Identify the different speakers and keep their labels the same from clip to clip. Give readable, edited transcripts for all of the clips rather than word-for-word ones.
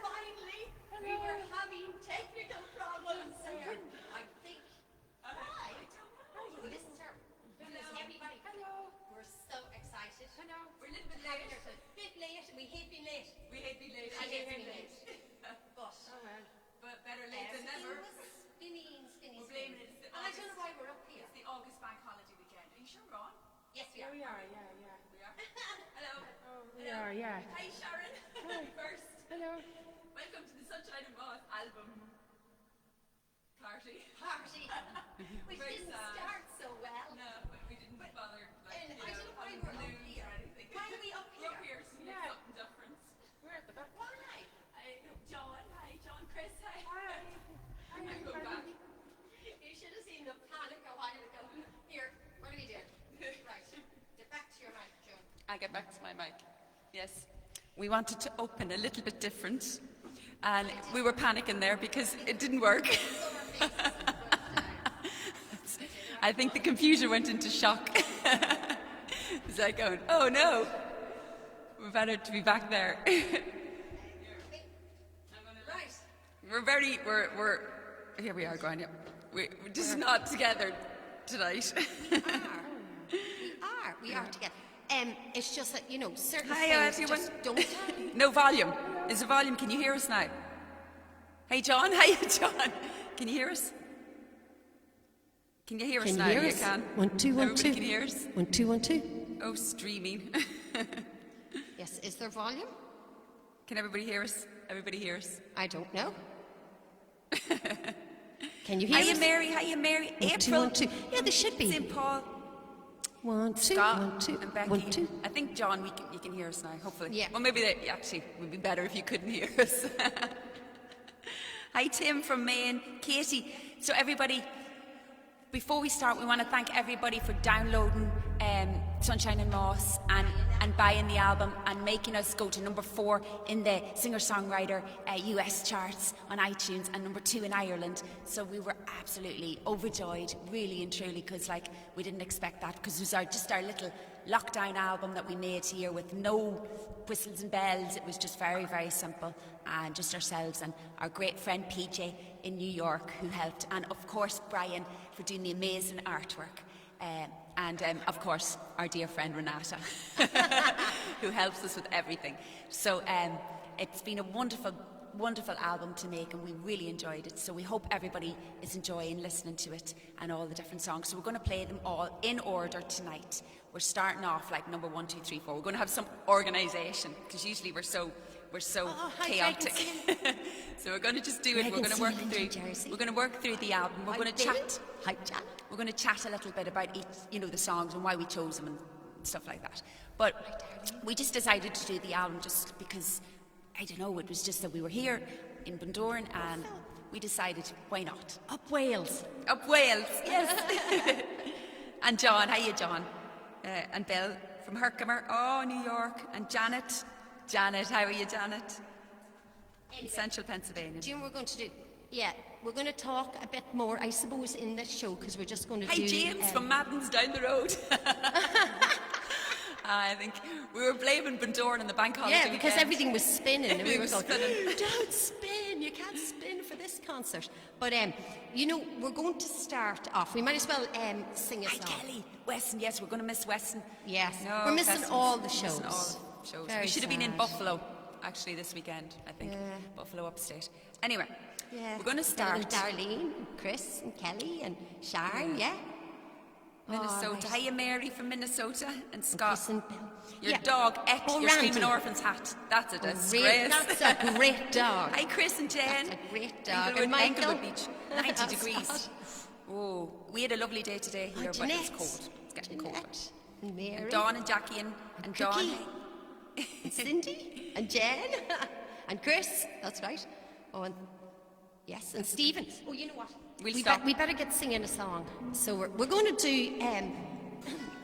Speaker 1: Finally, we were having technical problems here. I think. Why? I don't know. Listen, sir. Everybody. Hello. We're so excited. Hello. We're a little bit late. A bit late. We hate being late. We hate being late. I hate being late. But better late than never. Spinning. We're blaming it. And I don't know why we're up here. It's the August bank holiday weekend. Are you sure we're on? Yes, we are. We are. We are. Hello. We are. Hi, Sharon. Hi. First. Hello. Welcome to the Sunshine and Moss album party. Which didn't start so well. No, but we didn't bother. I don't know why we're up here. Why are we up here? We're up here to make something different. We're at the back. Why? John. Hi, John. Chris. Hi. I'm going back. You should have seen the panic a while ago. Here, what are we doing? Right. Get back to your mic, Joan.
Speaker 2: I get back to my mic. Yes. We wanted to open a little bit different. And we were panicking there because it didn't work. I think the computer went into shock. It's like going, oh no, we're better to be back there. We're here we are, Grania. We're just not together tonight.
Speaker 1: We are together. It's just that, certain
Speaker 2: Hi,
Speaker 1: things
Speaker 2: everyone.
Speaker 1: just don't happen.
Speaker 2: No volume. Is the volume? Can you hear us now? Hey, John. Hi, John. Can you hear us? Can you hear us now? You can.
Speaker 1: 1 2 1 2.
Speaker 2: Everybody can hear us.
Speaker 1: 1 2 1 2.
Speaker 2: Oh, streaming.
Speaker 1: Yes. Is there volume?
Speaker 2: Can everybody hear us? Everybody hear us?
Speaker 1: I don't know. Can you hear us?
Speaker 2: Hiya, Mary. Hiya, Mary.
Speaker 1: 1 2 1 2. Yeah, there should be.
Speaker 2: St. Paul.
Speaker 1: 1 2
Speaker 2: Scott
Speaker 1: 1 2
Speaker 2: and Becky.
Speaker 1: 1 2.
Speaker 2: I think, John, you can hear us now, hopefully.
Speaker 1: Yeah.
Speaker 2: Well, maybe actually it would be better if you couldn't hear us. Hi, Tim from Maine. Katie. So, everybody, before we start, we want to thank everybody for downloading Sunshine and Moss and buying the album and making us go to number 4 in the singer-songwriter US charts on iTunes and number 2 in Ireland. So we were absolutely overjoyed, really and truly, because we didn't expect that, because it was just our little lockdown album that we made here with no whistles and bells. It was just very, very simple, and just ourselves and our great friend PJ in New York who helped, and of course Brian for doing the amazing artwork. And of course, our dear friend Renata, who helps us with everything. So it's been a wonderful, wonderful album to make, and we really enjoyed it. So we hope everybody is enjoying listening to it and all the different songs. So we're going to play them all in order tonight. We're starting off like number 1, 2, 3, 4. We're going to have some organisation, because usually we're so chaotic. So we're going to just do it. We're going to work through. We're going to work through the album. We're going to chat.
Speaker 1: Hi, Janet.
Speaker 2: We're going to chat a little bit about each, the songs and why we chose them and stuff like that. But we just decided to do the album just because, I don't know, it was just that we were here in Bundoran and we decided, why not?
Speaker 1: Up Wales.
Speaker 2: Up Wales, yes. And John, hiya John. And Bill from Herkimer, New York. And Janet. Janet, how are you, Janet?
Speaker 1: Anyway,
Speaker 2: Central Pennsylvania.
Speaker 1: Do you know what we're going to do? Yeah, we're going to talk a bit more, I suppose, in this show, because we're just going to do...
Speaker 2: Hi, James from Madden's down the road. I think we were blaming Bundoran and the bank holiday
Speaker 1: Yeah, because
Speaker 2: weekend.
Speaker 1: everything was spinning, and we were going,
Speaker 2: spinning.
Speaker 1: don't spin, you can't spin for this concert. But, we're going to start off. We might as well sing a song.
Speaker 2: Hi, Kelly. Weston, yes, we're going to miss Weston.
Speaker 1: Yes,
Speaker 2: No,
Speaker 1: we're missing
Speaker 2: Weston's
Speaker 1: all the shows.
Speaker 2: missing all the shows.
Speaker 1: Very
Speaker 2: We should have been in
Speaker 1: sad.
Speaker 2: Buffalo, actually, this weekend, I think.
Speaker 1: Yeah.
Speaker 2: Buffalo upstate. Anyway,
Speaker 1: Yeah.
Speaker 2: we're going to start
Speaker 1: With Darlene, and Chris, and Kelly, and Sharon, yeah.
Speaker 2: Minnesota.
Speaker 1: Right.
Speaker 2: Hiya, Mary from Minnesota. And Scott.
Speaker 1: Chris and Bill.
Speaker 2: Your
Speaker 1: Yeah.
Speaker 2: dog, Ek,
Speaker 1: Oh,
Speaker 2: your
Speaker 1: Randy.
Speaker 2: Screaming Orphans hat. That's a disgrace.
Speaker 1: That's a great dog.
Speaker 2: Hi, Chris and Jen.
Speaker 1: That's a great dog.
Speaker 2: Englewood,
Speaker 1: And Michael.
Speaker 2: Englewood Beach, 90
Speaker 1: That's
Speaker 2: degrees.
Speaker 1: Scott.
Speaker 2: Oh, we had a lovely day today here, but
Speaker 1: Jeanette.
Speaker 2: it's cold. It's getting cold.
Speaker 1: Jeanette and Mary.
Speaker 2: And Dawn and Jackie and Dawn.
Speaker 1: Cookie. And Cindy and Jen and Chris. That's right. Oh, and yes, and Stephen. Oh, you know what? We better get singing a song. So we're going to do.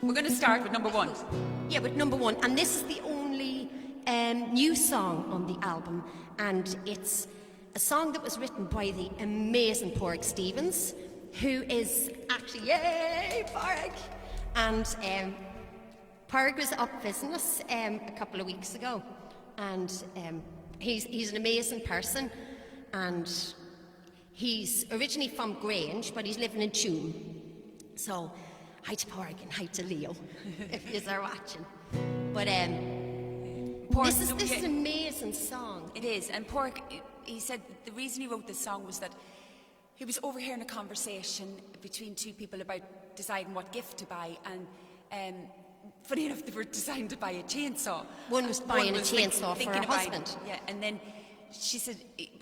Speaker 2: We're going to start with number 1.
Speaker 1: Yeah, with number 1, and this is the only new song on the album, and it's a song that was written by the amazing Porrick Stevens, who is actually
Speaker 3: actually, yay, Parg! And Parg was up visiting us a couple of weeks ago, and he's an amazing person, and he's originally from Grange, but he's living in Tuam. So, hi to Parg and hi to Leo, if you are watching. But this is an amazing song.
Speaker 2: It is, and Pork, he said the reason he wrote this song was that he was overhearing a conversation between two people about deciding what gift to buy, and funny enough, they were deciding to buy a chainsaw.
Speaker 3: One was buying a chainsaw for her husband.
Speaker 2: Yeah, and then she said,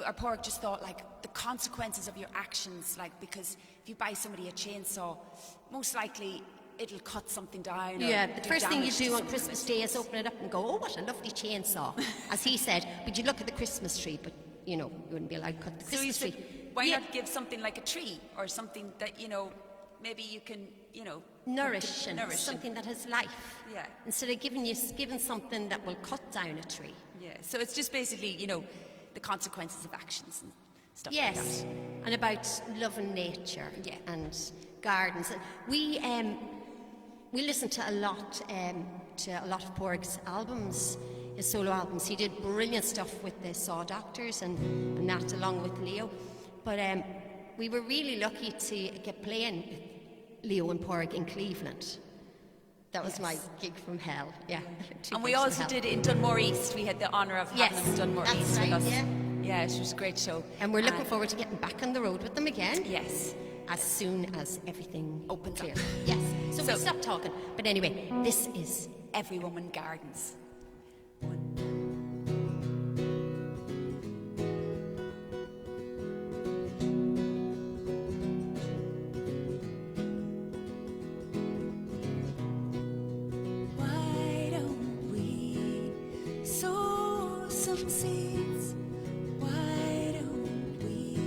Speaker 2: or Pork just thought, like, the consequences of your actions, like, because if you buy somebody a chainsaw, most likely it'll cut something down.
Speaker 3: Yeah, the first thing you do on Christmas Day is open it up and go, oh, what a lovely chainsaw. As he said, but you look at the Christmas tree, but, you know, you wouldn't be allowed to cut the Christmas tree.
Speaker 2: Why not give something like a tree or something that, you know, maybe you can, you know...
Speaker 3: Nourish something that has life.
Speaker 2: Yeah.
Speaker 3: Instead of giving something that will cut down a tree.
Speaker 2: Yeah, so it's just basically, you know, the consequences of actions and stuff like that.
Speaker 3: Yes, and about loving nature and gardens. And we listened to a lot of Porg's albums, his solo albums. He did brilliant stuff with the Saw Doctors and that, along with Leo. But we were really lucky to get playing with Leo and Porg in Cleveland. That was my gig from hell, yeah.
Speaker 2: And we also did it in Dunmore East. We had the honour of having them in Dunmore East with us. Yeah, it was a great show.
Speaker 3: And we're looking forward to getting back on the road with them again.
Speaker 2: Yes.
Speaker 3: As soon as everything
Speaker 2: opens up.
Speaker 3: Yes. So we'll stop talking. But anyway, this is
Speaker 2: Every Woman Gardens.
Speaker 4: Why don't we sow some seeds? Why don't we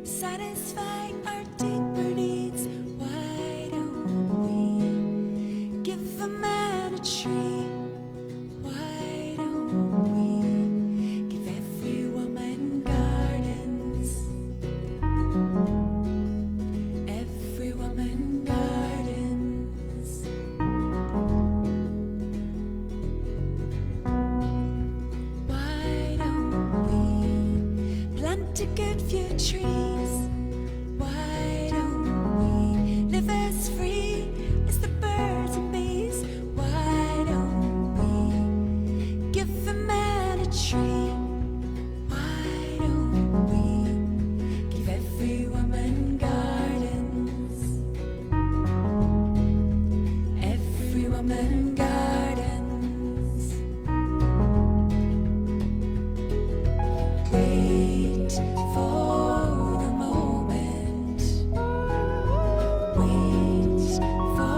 Speaker 4: satisfy our deeper needs? Why don't we give a man a tree? Why don't we give every woman gardens? Every woman gardens. Why don't we plant a good few trees? Why don't we live as free as the birds and bees? Why don't we give a man a tree? Why don't we give every woman gardens? Every woman gardens. Wait for a moment. Wait for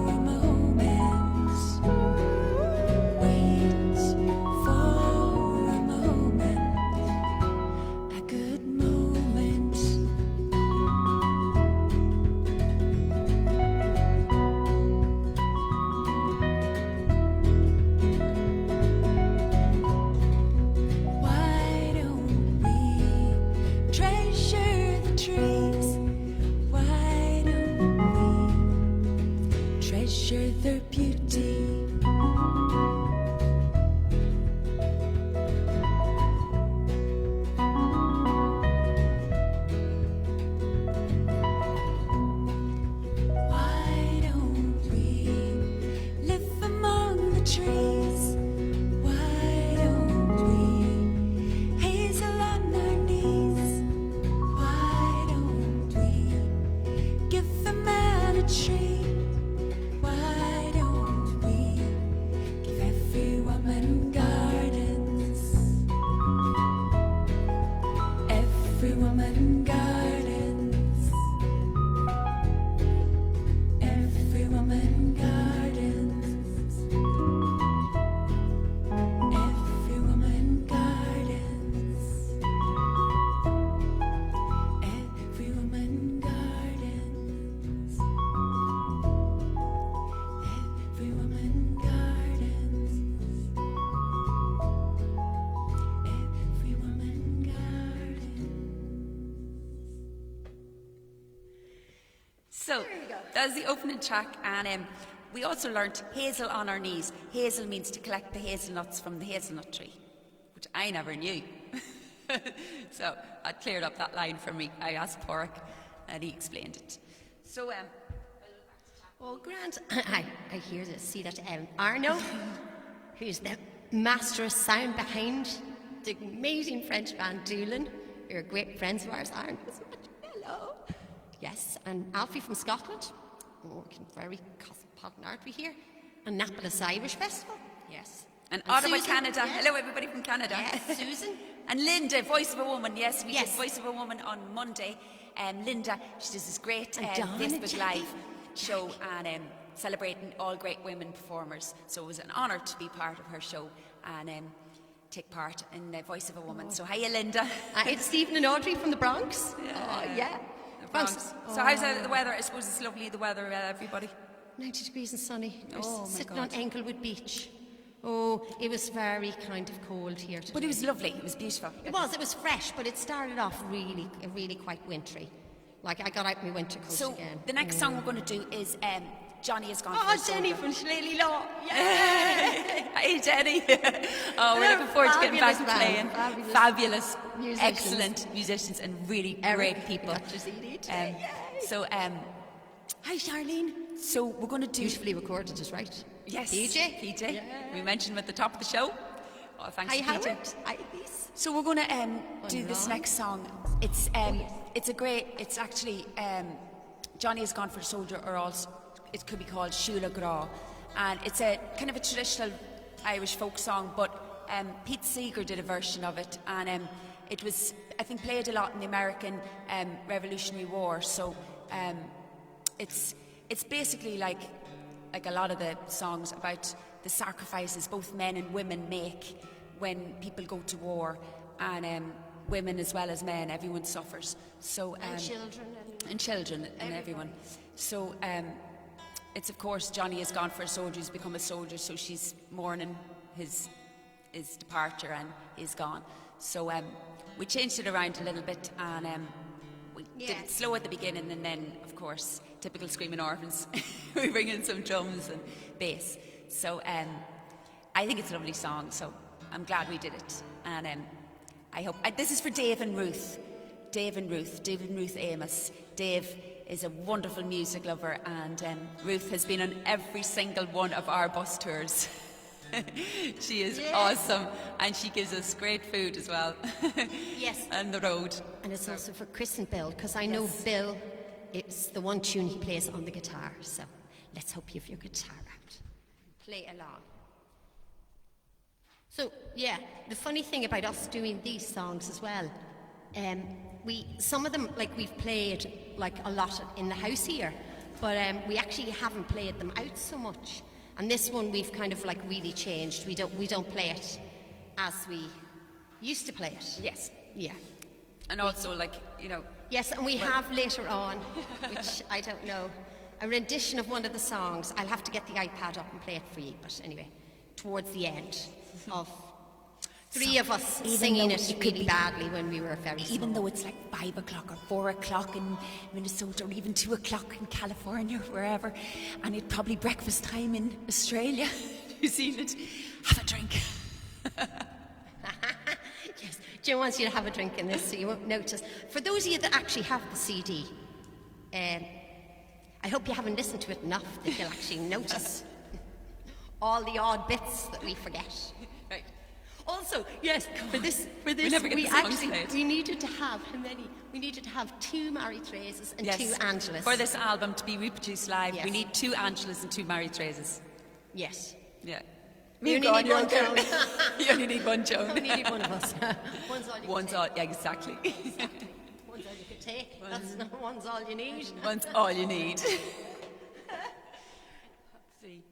Speaker 4: a moment. Wait for a moment. A good moment. Why don't we treasure the trees? Why don't we treasure their beauty? Why don't we live among the trees? Why don't we hazel on our knees? Why don't we give a man a tree? Why don't we give every woman gardens? Every woman gardens. Every woman gardens. Every woman gardens. Every woman gardens. Every woman gardens. Every woman gardens.
Speaker 2: So that was the opening track, and we also learnt hazel on our knees. Hazel means to collect the hazelnuts from the hazelnut tree, which I never knew. So that cleared up that line for me. I asked Porrick, and he explained it. So,
Speaker 3: Oh, Grant, I see that Arno, who's the master of sound behind the amazing French band Doolin, who are great friends of ours. Arno, hello. Yes, and Alfie from Scotland, working very cosmopolitan art we here, and Napolis Irish Festival. Yes.
Speaker 2: and Ottawa,
Speaker 3: Susan,
Speaker 2: Canada.
Speaker 3: yes.
Speaker 2: Hello, everybody from Canada.
Speaker 3: Yes, Susan.
Speaker 2: And Linda, Voice of a Woman. Yes, we
Speaker 3: Yes.
Speaker 2: did Voice of a Woman on Monday. Linda, she does this great
Speaker 3: And Donna
Speaker 2: Facebook
Speaker 3: Jackie.
Speaker 2: Live show and celebrating all great women performers. So it was an honour to be part of her show and take part in the Voice of a Woman. So hiya, Linda.
Speaker 3: It's Stephen and Audrey from the Bronx. Yeah.
Speaker 2: The Bronx. So how's the weather? I suppose it's lovely, the weather, everybody.
Speaker 3: 90 degrees and sunny. We're
Speaker 2: Oh, my
Speaker 3: sitting
Speaker 2: God.
Speaker 3: on Englewood Beach. Oh, it was very kind of cold here today.
Speaker 2: But it was lovely. It was beautiful.
Speaker 3: It was fresh, but it started off really quite wintry. Like I got out my winter coat
Speaker 2: So
Speaker 3: again.
Speaker 2: the next song we're going to do is Johnny Has Gone for
Speaker 3: Oh,
Speaker 2: a
Speaker 3: Jenny
Speaker 2: Soldier.
Speaker 3: from Shillelagh Law. Yeah.
Speaker 2: Hey, Jenny. Oh, we're
Speaker 3: They're
Speaker 2: looking forward to getting back and
Speaker 3: fabulous
Speaker 2: playing.
Speaker 3: band,
Speaker 2: Fabulous,
Speaker 3: musicians.
Speaker 2: excellent musicians and really great people.
Speaker 3: Got your CD today. Yay.
Speaker 2: So,
Speaker 3: Hi, Charlene.
Speaker 2: so we're going to do.
Speaker 3: Beautifully recorded, is right.
Speaker 2: Yes,
Speaker 3: PJ.
Speaker 2: PJ. We mentioned him at the top of the show. Oh, thanks
Speaker 3: Hi,
Speaker 2: to PJ.
Speaker 3: Howard. Hi, Elise.
Speaker 2: So we're going to do this
Speaker 3: Ron.
Speaker 2: next song. It's it's actually Johnny Has Gone for a Soldier, or also it could be called Shula Gra, and it's a kind of a traditional Irish folk song. But Pete Seeger did a version of it, and it was I think played a lot in the American Revolutionary War. So it's basically like a lot of the songs about the sacrifices both men and women make when people go to war, and women as well as men, everyone suffers. So
Speaker 3: And children.
Speaker 2: and children and everyone. So it's of course Johnny Has Gone for a Soldier. He's become a soldier, so she's mourning his departure, and he's gone. So we changed it around a little bit, and we did it
Speaker 3: Yes.
Speaker 2: slow at the beginning, and then of course typical Screaming Orphans, we bring in some drums and bass. So I think it's a lovely song, so I'm glad we did it. And I hope this is for Dave and Ruth. Dave and Ruth Amos. Dave is a wonderful music lover, and Ruth has been on every single one of our bus tours. She is awesome, and she gives us great food as well.
Speaker 3: Yes.
Speaker 2: And the road.
Speaker 3: And it's also for Chris and Bill, because I know Bill, it's the one tune he plays on the guitar. So let's hope you have your guitar out. Play along. So, yeah, the funny thing about us doing these songs as well, some of them, like, we've played, like, a lot in the house here, but we actually haven't played them out so much. And this one we've kind of, like, really changed. We don't play it as we used to play it.
Speaker 2: Yes.
Speaker 3: Yeah.
Speaker 2: And also, like, you know,
Speaker 3: Yes, and we have later on, which I don't know, a rendition of one of the songs. I'll have to get the iPad up and play it for you, but anyway, towards the end of three of us
Speaker 2: even
Speaker 3: singing
Speaker 2: though
Speaker 3: it
Speaker 2: it could
Speaker 3: really
Speaker 2: be-
Speaker 3: badly when we were very
Speaker 2: even
Speaker 3: small.
Speaker 2: though it's like 5 o'clock or 4 o'clock in Minnesota, or even 2 o'clock in California, wherever, and it's probably breakfast time in Australia, New Zealand, have a drink.
Speaker 3: Yes, Jim wants you to have a drink in this so you won't notice. For those of you that actually have the CD, I hope you haven't listened to it enough that you'll actually notice all the odd bits that we forget.
Speaker 2: Right.
Speaker 3: Also, yes, for this,
Speaker 2: never get the songs played.
Speaker 3: we needed to have how many? We needed to have 2 Mary Thereses and 2 Angelas.
Speaker 2: For this album to be reproduced live,
Speaker 3: Yes.
Speaker 2: we need 2 Angelas and 2 Mary Thereses.
Speaker 3: Yes.
Speaker 2: Yeah.
Speaker 3: You
Speaker 2: Go on,
Speaker 3: need
Speaker 2: you're
Speaker 3: one,
Speaker 2: okay.
Speaker 3: Joan.
Speaker 2: You only need one, Joan.
Speaker 3: Only need one of us. One's all you
Speaker 2: One's
Speaker 3: can
Speaker 2: all, yeah, exactly.
Speaker 3: take. One's all you can take. That's not one's all you need.
Speaker 2: One's all you need. See.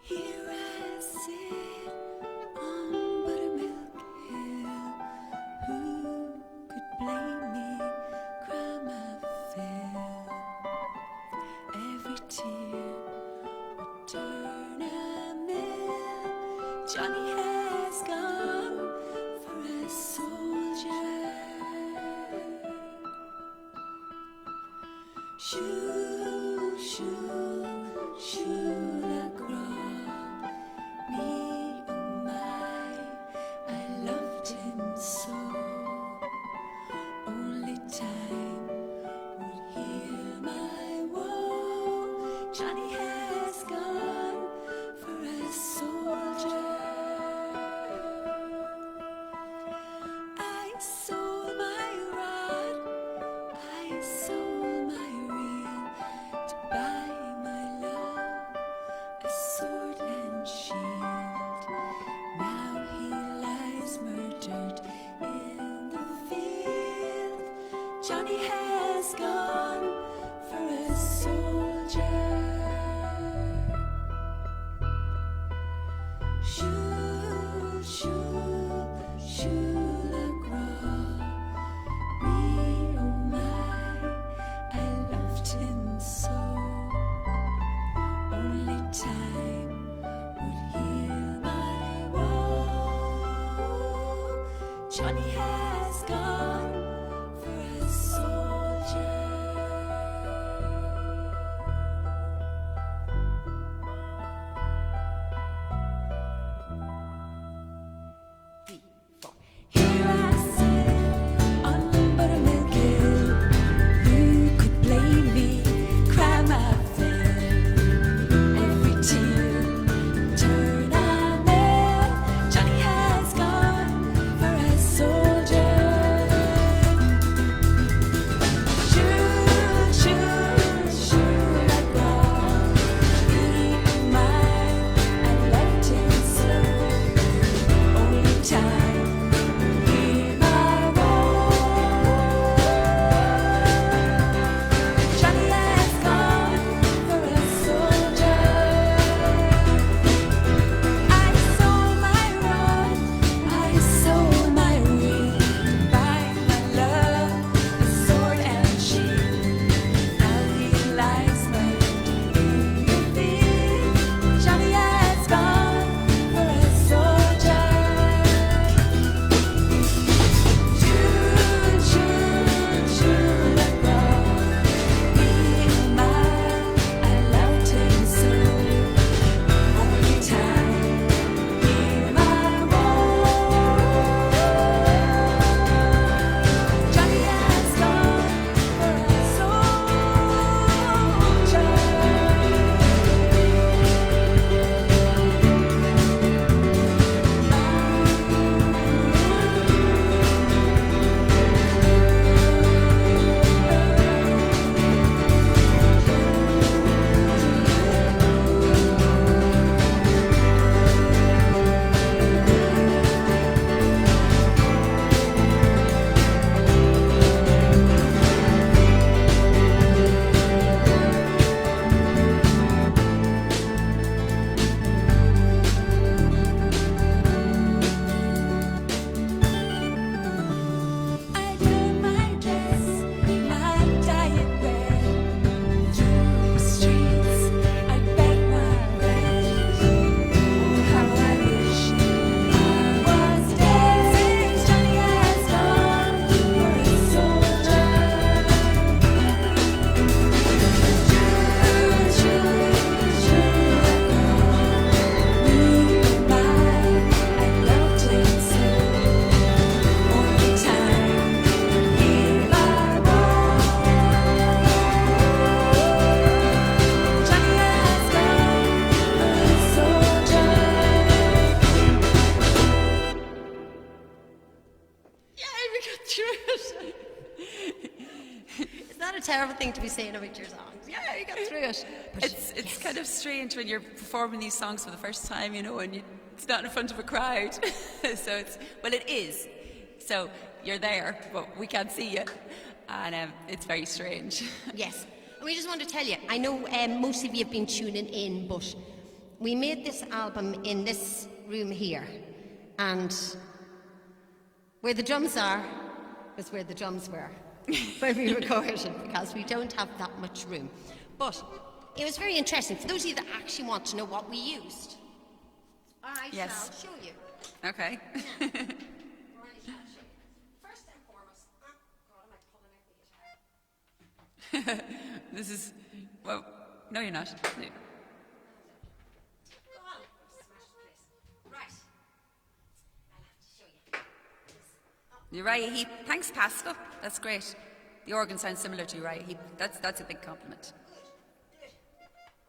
Speaker 4: Here I sit on Buttermilk Hill. Who could blame me? Cry my fill. Every tear Shoo, shoo, shoo la croix. Me, oh my, I loved him so. Only time would heal my woe. Johnny has gone for a soldier. I sold my rod, I sold my reel to buy my love a sword and shield. Now he lies murdered in the field. Johnny has gone for a soldier. Shoo, shoo, shoo la croix. Me, oh my, I loved him so. Only time would heal my woe. Johnny has gone for a soldier. Here I sit on Buttermilk Hill. Who could blame me? Cry my fill. Every tear, turn I made. Johnny has gone for a soldier. Shoo, shoo, shoo la croix. Me, oh my, I loved him so. Only time. Hear my woe. Johnny has gone for a soldier. I sold my rod, I sold my reel, buy my love a sword and shield. Now he lies buried in the field. Johnny has gone for a soldier. Shoo, shoo, shoo la croix. Me, oh my, I loved him so. Only time, hear my woe. Johnny has gone for a I turn my dress, my diet red. Through the streets, I beg my bread. Oh, how I wish I was dead. Since Johnny has gone for a soldier. Shoo, shoo, shoo la croix. Me, oh my, I loved him so. Only time, hear my woe. Johnny has gone for a soldier.
Speaker 3: Yeah, we got through it. It's not a terrible thing to be saying about your songs. Yeah, you got through it. But
Speaker 2: It's kind of strange when you're performing these songs for the first time, you know, and it's not in front of a crowd. So it is. So you're there, but we can't see you, and it's very strange.
Speaker 3: yes, and we just want to tell you, I know most of you have been tuning in, but we made this album in this room here, and where the drums are was where the drums were when we recorded, because we don't have that much room. But it was very interesting for those of you that actually want to know what we used. I
Speaker 2: Yes.
Speaker 3: shall show you.
Speaker 2: Okay.
Speaker 1: First and foremost, God, am I pulling out the guitar?
Speaker 2: This is, well, no, you're not. No.
Speaker 1: Go on. Smash the place. Right. I'll have to show you.
Speaker 2: Uriah Heep. Thanks, Pascal. That's great. The organ sounds similar to Uriah Heep. That's a big compliment.
Speaker 1: Good.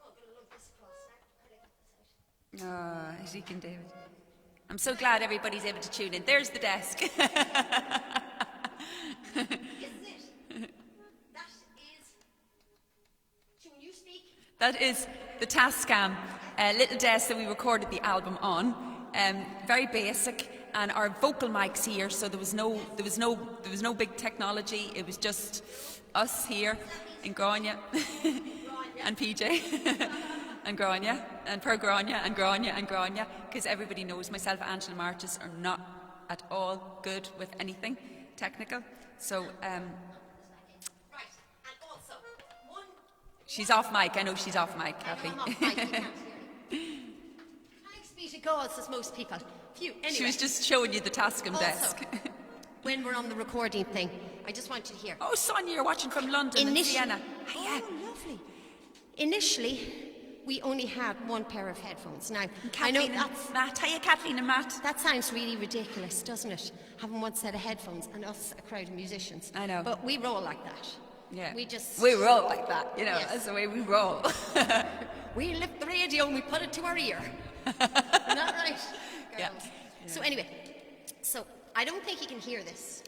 Speaker 1: Oh, I'm gonna lug this across now. Could I get this out?
Speaker 2: Zeke and David. I'm so glad everybody's able to tune in. There's the desk.
Speaker 1: Isn't it? That is. Can you speak?
Speaker 2: That is the Tascam little desk that we recorded the album on. Very basic, and our vocal mics here. So there was no big technology. It was just us here in Grania and PJ and Grania and per Grania and Grania and Grania, because everybody knows myself and Angela Martis are not at all good with anything technical. So
Speaker 1: Right. And also, one.
Speaker 2: she's off mic. I know she's off mic, Kathy.
Speaker 3: I'm off mic, you can't hear me. Thanks be to God, says most people. Phew, anyway.
Speaker 2: She was just showing you the Tascam
Speaker 3: Also,
Speaker 2: desk.
Speaker 3: when we're on the recording thing, I just want you to hear.
Speaker 2: Oh, Sonia, you're watching from London and Sienna. Hiya.
Speaker 3: Oh, lovely. Initially, we only had one pair of headphones. Now, I
Speaker 2: Kathleen
Speaker 3: know
Speaker 2: and
Speaker 3: that's,
Speaker 2: Matt. Hiya, Kathleen and Matt.
Speaker 3: that sounds really ridiculous, doesn't it? Having one set of headphones and us, a crowd of musicians.
Speaker 2: I know.
Speaker 3: But we roll like that.
Speaker 2: Yeah.
Speaker 3: We
Speaker 2: roll like that, you know.
Speaker 3: Yes.
Speaker 2: That's the way we roll.
Speaker 3: We lift the radio and we put it to our ear. Isn't that right?
Speaker 2: Yeah.
Speaker 3: Girls? So anyway, so I don't think you can hear this.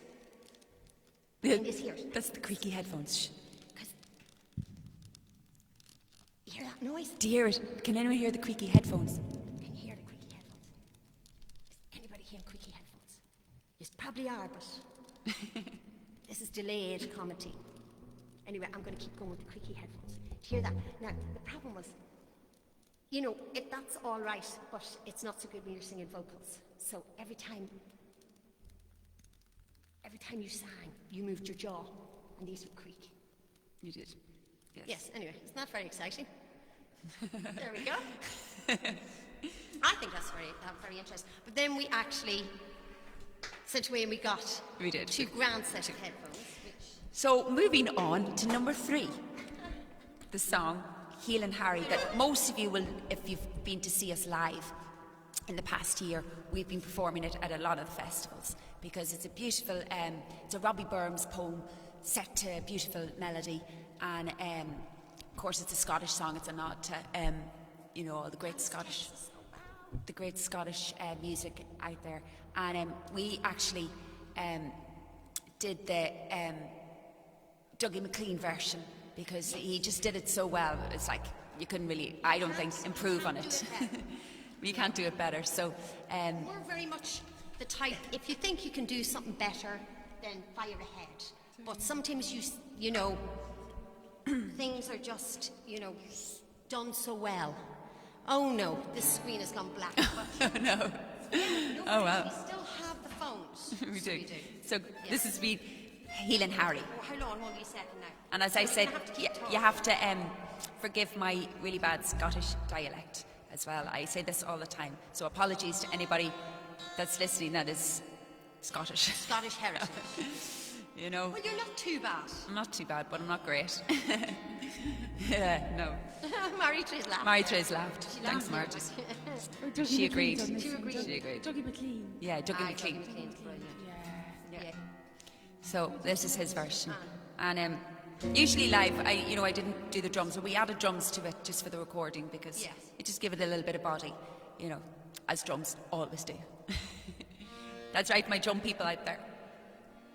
Speaker 3: It's here.
Speaker 2: That's the creaky headphones. Shh.
Speaker 3: 'Cause you hear that noise?
Speaker 2: Dear it. Can anyone hear the creaky headphones?
Speaker 3: Can you hear the creaky headphones? Is anybody hearing creaky headphones? You probably are, but this is delayed comedy. Anyway, I'm going to keep going with the creaky headphones. Do you hear that? Now, the problem was, you know, that's all right, but it's not so good when you're singing vocals. So every time you sang, you moved your jaw, and these would creak.
Speaker 2: You did.
Speaker 3: Yes, anyway, it's not very exciting. There we go. I think that's very interesting. But then we actually sent away and we got
Speaker 2: We did.
Speaker 3: 2 grand set of headphones, which
Speaker 2: So moving on to number 3, the song Healing Harry, that most of you will, if you've been to see us live in the past year, we've been performing it at a lot of the festivals because it's a beautiful, it's a Robbie Burns poem set to a beautiful melody, and of course it's a Scottish song. It's a nod to you know, all the great Scottish music out there, and we actually did the Dougie MacLean version because he just did it so well. It's like you couldn't really, I don't think, improve on it. You can't do it better. So
Speaker 3: we're very much the type, if you think you can do something better, then fire ahead. But sometimes you know, things are just, you know, done so well. Oh no, this screen has gone black. But
Speaker 2: no.
Speaker 3: no,
Speaker 2: Oh, wow.
Speaker 3: we still have the phones.
Speaker 2: we
Speaker 3: So
Speaker 2: do. So this has been Healing Harry.
Speaker 3: Oh, how long? Only a second now.
Speaker 2: And as I
Speaker 3: So
Speaker 2: said,
Speaker 3: we're gonna have to
Speaker 2: you,
Speaker 3: keep
Speaker 2: you
Speaker 3: talking.
Speaker 2: have to forgive my really bad Scottish dialect as well. I say this all the time. So apologies to anybody that's listening that is Scottish.
Speaker 3: Scottish heritage.
Speaker 2: You know,
Speaker 3: Well, you're not too bad.
Speaker 2: I'm not too bad, but I'm not great. Yeah, no.
Speaker 3: Marie-Therese laughed.
Speaker 2: Marie-Therese laughed.
Speaker 3: She
Speaker 2: Thanks,
Speaker 3: laughed.
Speaker 2: Margie. She agreed.
Speaker 3: She agreed.
Speaker 2: She agreed.
Speaker 4: Dougie MacLean.
Speaker 2: Yeah, Dougie
Speaker 3: Aye,
Speaker 2: MacLean.
Speaker 3: Dougie MacLean's brilliant. Yeah.
Speaker 2: So this is his version, and usually live, I didn't do the drums, but we added drums to it just for the recording because
Speaker 3: Yes.
Speaker 2: it just give it a little bit of body, you know, as drums always do. That's right, my drum people out there.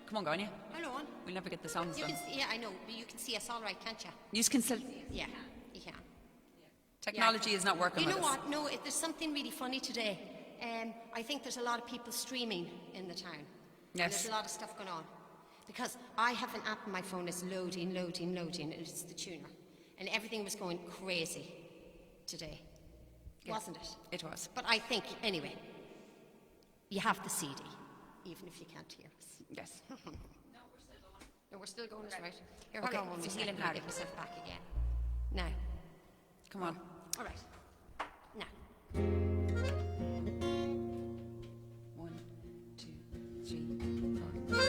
Speaker 2: Come on, Grania.
Speaker 3: Hello, on.
Speaker 2: We'll never get the songs
Speaker 3: You
Speaker 2: done.
Speaker 3: can, yeah, I know, but you can see us all right, can't you?
Speaker 2: You can still.
Speaker 3: Yeah, you can.
Speaker 2: Technology is not working
Speaker 3: You know
Speaker 2: with us.
Speaker 3: what? No, there's something really funny today. I think there's a lot of people streaming in the town. And
Speaker 2: Yes.
Speaker 3: there's a lot of stuff going on. Because I have an app on my phone that's loading, and it's the tuner. And everything was going crazy today.
Speaker 2: Yeah.
Speaker 3: Wasn't it?
Speaker 2: It was.
Speaker 3: But I think, anyway, you have the CD, even if you can't hear us.
Speaker 2: Yes.
Speaker 3: No, we're still going, right? Here,
Speaker 2: Okay,
Speaker 3: hold on one
Speaker 2: so
Speaker 3: second.
Speaker 2: Healing
Speaker 3: I'll
Speaker 2: Harry.
Speaker 3: get myself back again. Now,
Speaker 2: Come on.
Speaker 3: all right. Now.
Speaker 2: 1, 2, 3, 4.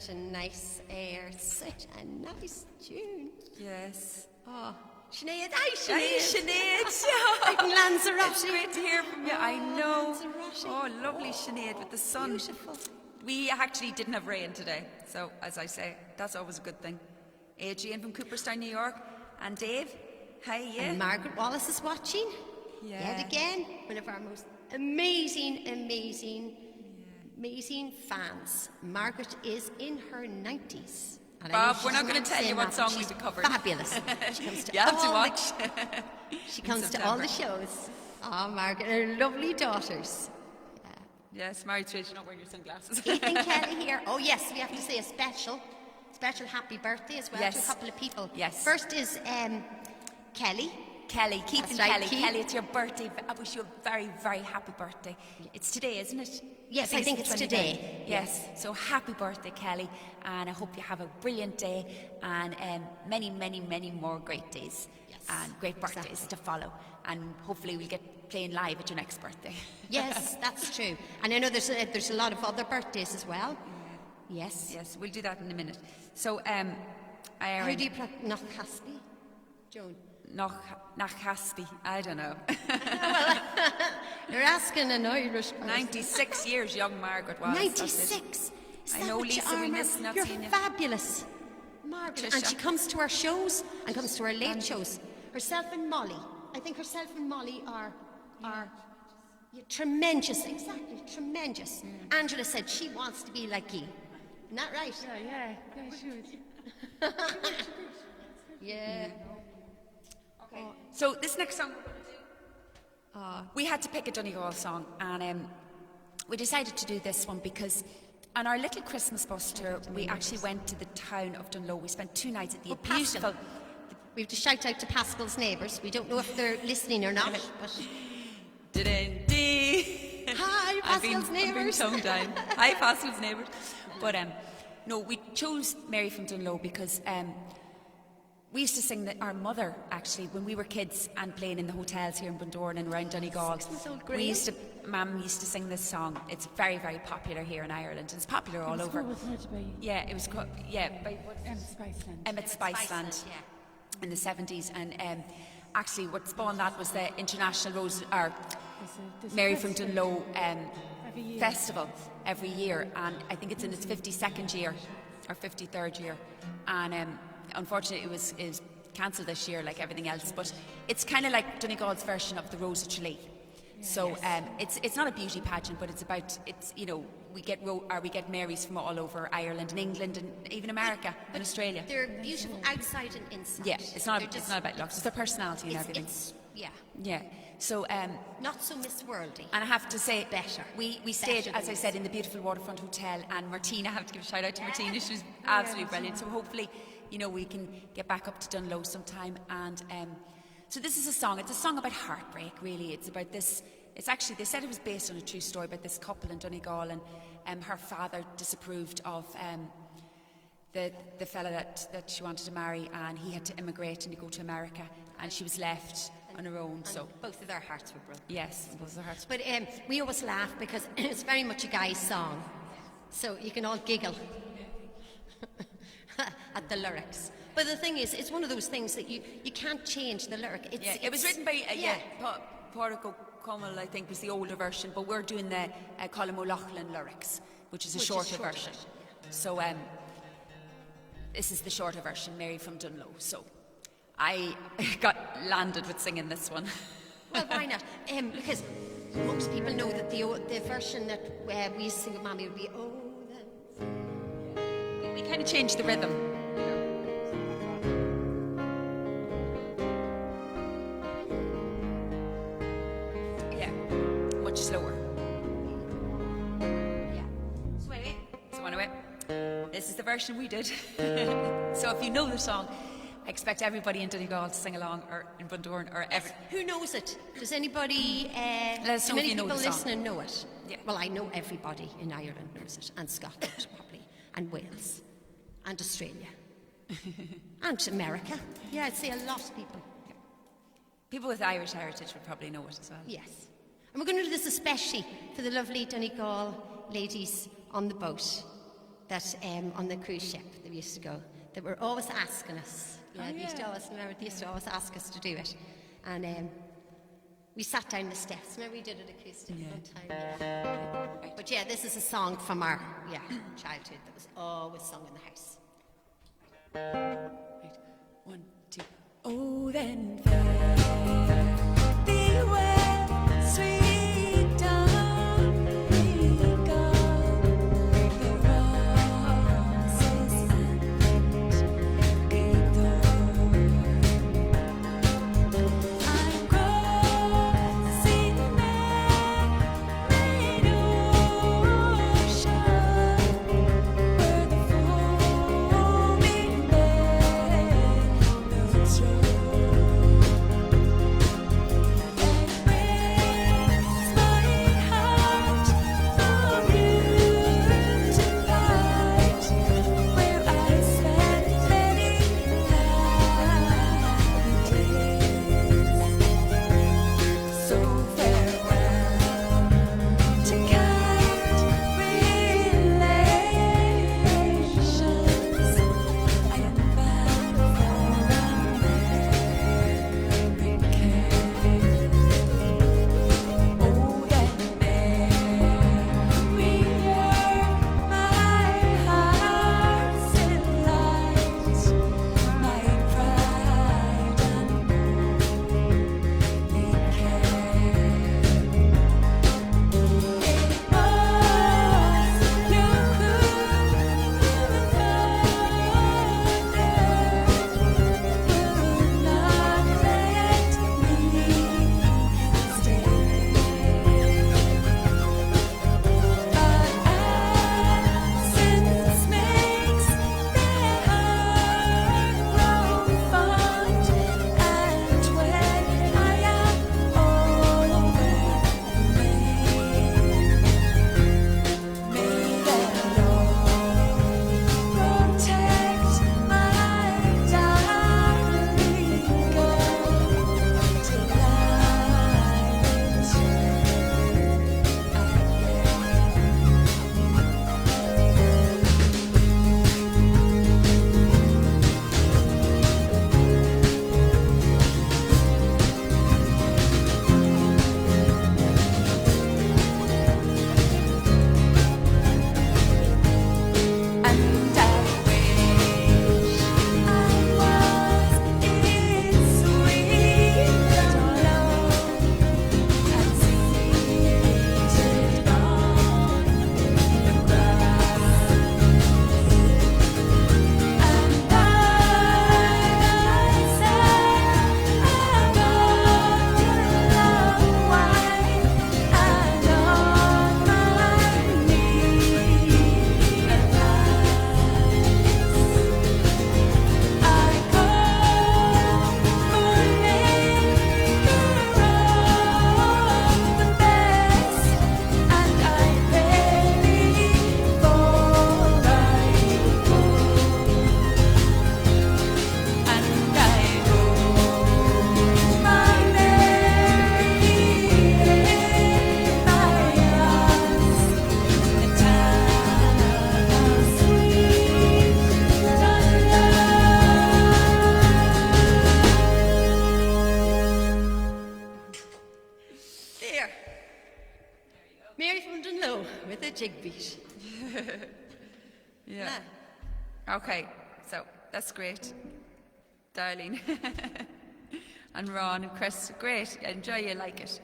Speaker 3: such a nice air, such a nice tune.
Speaker 2: Yes.
Speaker 3: Oh, Sinead, hi
Speaker 2: Hey,
Speaker 3: Sinead.
Speaker 2: Sinead.
Speaker 3: Like Lanzarote.
Speaker 2: It's great to hear from you. I know.
Speaker 3: Lanzarote.
Speaker 2: Oh, lovely Sinead with the sun.
Speaker 3: Beautiful.
Speaker 2: We actually didn't have rain today, so as I say, that's always a good thing. Adrian from Cooperstown, New York, and Dave. Hi, yeah.
Speaker 3: And Margaret Wallace is watching.
Speaker 2: Yeah.
Speaker 3: Yet again, one of our most amazing fans. Margaret is in her 90s. And I know
Speaker 2: Bob, we're
Speaker 3: she's
Speaker 2: not going to tell you
Speaker 3: saying
Speaker 2: what
Speaker 3: that, but
Speaker 2: song
Speaker 3: she's
Speaker 2: we've covered.
Speaker 3: Fabulous. She comes to
Speaker 2: You have to
Speaker 3: all
Speaker 2: watch.
Speaker 3: She comes to all the shows. Oh, Margaret, and her lovely daughters.
Speaker 2: Yes, married to it, you're not wearing your sunglasses.
Speaker 3: Ethan Kelly here. Oh yes, we have to say a special happy birthday as well to
Speaker 2: Yes.
Speaker 3: a couple of people.
Speaker 2: Yes.
Speaker 3: First is Kelly.
Speaker 2: Kelly, Keith
Speaker 3: That's
Speaker 2: and
Speaker 3: right,
Speaker 2: Kelly.
Speaker 3: Keith.
Speaker 2: Kelly, it's your birthday. I wish you a very, very happy birthday. It's today, isn't it?
Speaker 3: Yes, I think it's
Speaker 2: 29th.
Speaker 3: today.
Speaker 2: Yes. So happy birthday, Kelly, and I hope you have a brilliant day and many, many, many more great days
Speaker 3: Yes,
Speaker 2: and great birthdays
Speaker 3: exactly.
Speaker 2: to follow. And hopefully we'll get playing live at your next birthday.
Speaker 3: Yes, that's true. And I know there's a lot of other birthdays as well. Yes.
Speaker 2: Yes, we'll do that in a minute. So,
Speaker 3: How do you pronounce Nachaspi? Joan.
Speaker 2: Nachaspi, I don't know.
Speaker 3: You're asking an Irish person.
Speaker 2: 96 years young Margaret was. that's it.
Speaker 3: 96. Is
Speaker 2: I
Speaker 3: that
Speaker 2: know,
Speaker 3: what you
Speaker 2: Lisa,
Speaker 3: are,
Speaker 2: we
Speaker 3: Margaret?
Speaker 2: miss not
Speaker 3: You're
Speaker 2: seeing you.
Speaker 3: fabulous. Margaret. And
Speaker 2: Trisha.
Speaker 3: she comes to our shows and comes to our late shows. Herself and Molly. I think herself and Molly are yeah, tremendous. Exactly, tremendous. Angela said she wants to be like you. Isn't that right?
Speaker 4: Yeah, she would.
Speaker 3: Yeah.
Speaker 2: Okay. So this next song we're going to do, we had to pick a Donegal song, and we decided to do this one because on our little Christmas bus tour, we actually went to the town of Dunlow. We spent 2 nights at the
Speaker 3: Pascal.
Speaker 2: beautiful.
Speaker 3: We have to shout out to Pascal's neighbours. We don't know if they're listening or not, but
Speaker 2: Dee.
Speaker 3: hi, Pascal's
Speaker 2: I've been
Speaker 3: neighbours.
Speaker 2: tongue down. Hi, Pascal's neighbours. But no, we chose Mary from Dunlow because we used to sing that our mother actually when we were kids and playing in the hotels here in Bundoran and around Donegal.
Speaker 3: 6-month-old
Speaker 2: We
Speaker 3: Graham.
Speaker 2: Mum used to sing this song. It's very, very popular here in Ireland. It's popular all over.
Speaker 4: Wasn't it by
Speaker 2: Yeah, it was by
Speaker 4: Spiceland?
Speaker 2: Emmett Spiceland in the 70s, and actually what spawned that was the International Rose or
Speaker 4: There's a
Speaker 2: Mary from
Speaker 4: festival
Speaker 2: Dunlow
Speaker 4: every year.
Speaker 2: festival every year, and I think it's in its 52nd year or 53rd year, and unfortunately it was cancelled this year like everything else, but it's kind of like Donegal's version of the Rose of Tralee. So it's not a beauty pageant, but we get Marys from all over Ireland and England and even America and Australia.
Speaker 3: They're beautiful outside and inside.
Speaker 2: Yeah, it's not
Speaker 3: They're
Speaker 2: about looks, it's their personality and everything.
Speaker 3: Yeah,
Speaker 2: Yeah. So
Speaker 3: not so Miss Worldy.
Speaker 2: and I have to say,
Speaker 3: Better.
Speaker 2: We stayed,
Speaker 3: Better
Speaker 2: as I
Speaker 3: than
Speaker 2: said, in the beautiful waterfront hotel, and Martina, I have to give a shout out to Martina. She was absolutely brilliant. So hopefully, we can get back up to Dunlow sometime. And so this is a song. It's a song about heartbreak, really. It's about this. It's actually, they said it was based on a true story about this couple in Donegal, and her father disapproved of the fella that she wanted to marry, and he had to immigrate and go to America, and she was left on her own. So
Speaker 3: Both of their hearts were broken.
Speaker 2: yes, both of their hearts.
Speaker 3: But we always laugh because it's very much a guy's song. So you can all giggle at the lyrics. But the thing is, it's one of those things that you can't change the lyric.
Speaker 2: It was written by Pádraig O'Connell, I think, was the older version, but we're doing the Colm O'Loughlin lyrics, which is a shorter version. So this is the shorter version, Mary from Dunlow. So I got landed with singing this one.
Speaker 3: Well, why not? Because most people know that the version that we used to sing with Mommy would be, oh,
Speaker 2: We kind of changed the rhythm. Yeah, much slower.
Speaker 3: yeah.
Speaker 2: So anyway, this is the version we did. So if you know the song, I expect everybody in Donegal to sing along, or in Bundoran, or every.
Speaker 3: Who knows it? Does anybody,
Speaker 2: Let us
Speaker 3: do
Speaker 2: know if
Speaker 3: many
Speaker 2: you know
Speaker 3: people
Speaker 2: the song.
Speaker 3: listening know it?
Speaker 2: Yeah.
Speaker 3: Well, I know everybody in Ireland knows it, and Scotland probably, and Wales, and Australia, and America. Yeah, I'd say a lot of people.
Speaker 2: People with Irish heritage would probably know it as well.
Speaker 3: Yes. And we're going to do this especially for the lovely Donegal ladies on the boat. that on the cruise ship that we used to go, that were always asking us. Yeah, they used to always, remember, they used to always ask us to do it. And we sat down the steps. Remember we did it acoustic one time? Yeah. But yeah, this is a song from our childhood that was always sung in the house.
Speaker 2: Right. 1, 2.
Speaker 4: Oh, then fare thee well, sweet darling, go the roses and good I'm crossing made ocean where the foaming billows roll.
Speaker 3: Mary from Dunlow with a jig beat.
Speaker 2: Yeah. Okay, so that's great. Darlene. And Ron and Chris, great. I enjoy you like it.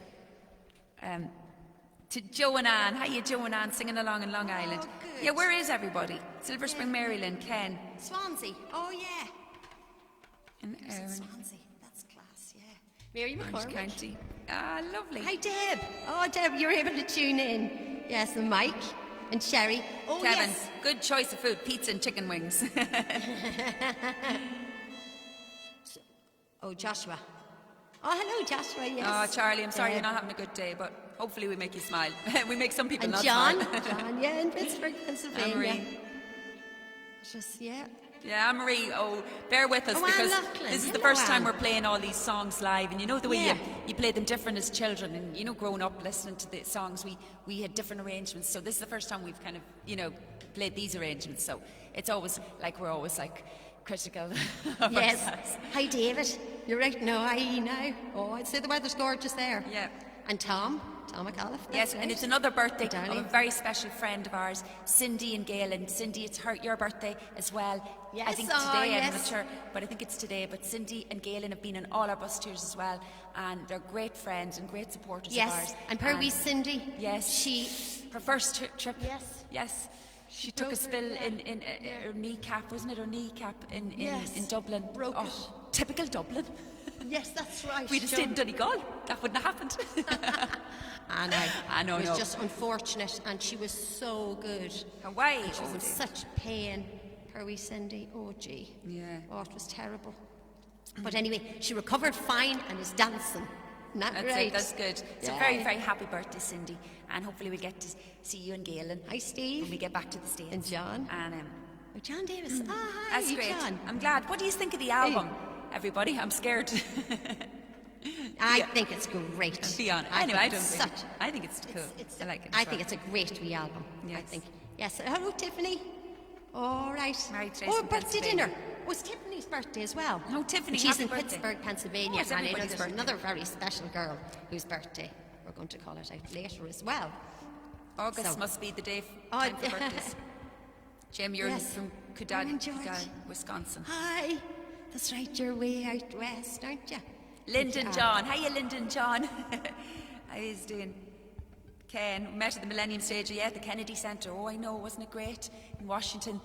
Speaker 2: To Joe and Ann. How you Joe and Ann singing along in Long Island?
Speaker 3: Good.
Speaker 2: Yeah, where is everybody? Silver Spring, Maryland, Ken.
Speaker 3: Swansea. Oh, yeah.
Speaker 2: And Erin.
Speaker 3: Swansea. That's class, yeah. Mary
Speaker 2: Orange
Speaker 3: McCormick.
Speaker 2: County. Ah, lovely.
Speaker 3: Hi, Deb. Oh, Deb, you're able to tune in. Yes, and Mike and Sherry. Oh,
Speaker 2: Kevin,
Speaker 3: yes.
Speaker 2: good choice of food. Pizza and chicken wings.
Speaker 3: Oh, Joshua. Oh, hello, Joshua, yes.
Speaker 2: Oh, Charlie, I'm sorry
Speaker 3: Deb.
Speaker 2: you're not having a good day, but hopefully we make you smile. We make some people
Speaker 3: And
Speaker 2: not
Speaker 3: John.
Speaker 2: smile.
Speaker 3: John, yeah, in Pittsburgh, Pennsylvania.
Speaker 2: Anne-Marie.
Speaker 3: Just, yeah.
Speaker 2: Yeah, Anne-Marie, bear with us
Speaker 3: Oh, Anne
Speaker 2: because
Speaker 3: Loughlin.
Speaker 2: this is the
Speaker 3: Hello,
Speaker 2: first time
Speaker 3: Anne.
Speaker 2: we're playing all these songs live, and you know the way
Speaker 3: Yeah.
Speaker 2: you play them different as children, and growing up listening to the songs, we had different arrangements. So this is the first time we've kind of played these arrangements. So it's always like we're always like critical of
Speaker 3: Yes.
Speaker 2: ourselves.
Speaker 3: Hi, David. You're right. No, hi now. Oh, I'd say the weather's gorgeous there.
Speaker 2: Yeah.
Speaker 3: And Tom McAuliffe.
Speaker 2: Yes, and it's another birthday of a
Speaker 3: Darling.
Speaker 2: very special friend of ours, Cindy and Gail. And Cindy, it's your birthday as well. I
Speaker 3: Yes,
Speaker 2: think
Speaker 3: oh,
Speaker 2: today, I'm
Speaker 3: yes.
Speaker 2: not sure, but I think it's today. But Cindy and Gail have been on all our bus tours as well, and they're great friends and great supporters of ours.
Speaker 3: Yes, and poor wee Cindy.
Speaker 2: Yes,
Speaker 3: She.
Speaker 2: her first trip.
Speaker 3: Yes.
Speaker 2: Yes. She took a spill in her kneecap, wasn't it? Her kneecap in
Speaker 3: Yes.
Speaker 2: Dublin.
Speaker 3: Broke it.
Speaker 2: Typical Dublin.
Speaker 3: Yes, that's right.
Speaker 2: If we'd have stayed in Donegal, that wouldn't have happened. I know,
Speaker 3: It was
Speaker 2: no.
Speaker 3: just unfortunate, and she was so good.
Speaker 2: Hawaii.
Speaker 3: She was
Speaker 2: Oh,
Speaker 3: in
Speaker 2: dear.
Speaker 3: such pain. Poor wee Cindy. Oh, gee.
Speaker 2: Yeah.
Speaker 3: Oh, it was terrible. But anyway, she recovered fine and is dancing. Isn't that
Speaker 2: That's
Speaker 3: great?
Speaker 2: it, that's good. So
Speaker 3: Yeah.
Speaker 2: very, very happy birthday, Cindy. And hopefully we'll get to see you and Gail
Speaker 3: Hi, Steve.
Speaker 2: when we get back to the States.
Speaker 3: And John.
Speaker 2: And
Speaker 3: Oh, John Davis. Ah, hi,
Speaker 2: that's great.
Speaker 3: John.
Speaker 2: I'm glad. What do you think of the album, everybody? I'm scared.
Speaker 3: I think it's great.
Speaker 2: Be honest. Anyway, I
Speaker 3: think
Speaker 2: don't
Speaker 3: it's
Speaker 2: think.
Speaker 3: such.
Speaker 2: I think it's cool. I like it.
Speaker 3: I think it's a great wee album. I
Speaker 2: Yes.
Speaker 3: think. Yes. Hello, Tiffany. All right.
Speaker 2: Married Trace
Speaker 3: Oh,
Speaker 2: from
Speaker 3: birthday
Speaker 2: Pennsylvania.
Speaker 3: dinner. Oh, it's Tiffany's birthday as well.
Speaker 2: No, Tiffany,
Speaker 3: And she's
Speaker 2: happy
Speaker 3: in
Speaker 2: birthday.
Speaker 3: Pittsburgh, Pennsylvania.
Speaker 2: Oh, it's
Speaker 3: and I know
Speaker 2: everybody's
Speaker 3: there's
Speaker 2: birthday.
Speaker 3: another very special girl whose birthday we're going to call it out later as well.
Speaker 2: August
Speaker 3: So-
Speaker 2: must be the day
Speaker 3: Oh,
Speaker 2: time for birthdays. Jim, you're
Speaker 3: Yes.
Speaker 2: from
Speaker 3: Morning, George.
Speaker 2: Kudai, Wisconsin.
Speaker 3: Hi. That's right. You're way out west, aren't you?
Speaker 2: Lyndon
Speaker 3: Yeah.
Speaker 2: John. Hiya, Lyndon John. How is doing? Ken, we met at the Millennium Stage, at the Kennedy Centre. Oh, I know, wasn't it great? In Washington.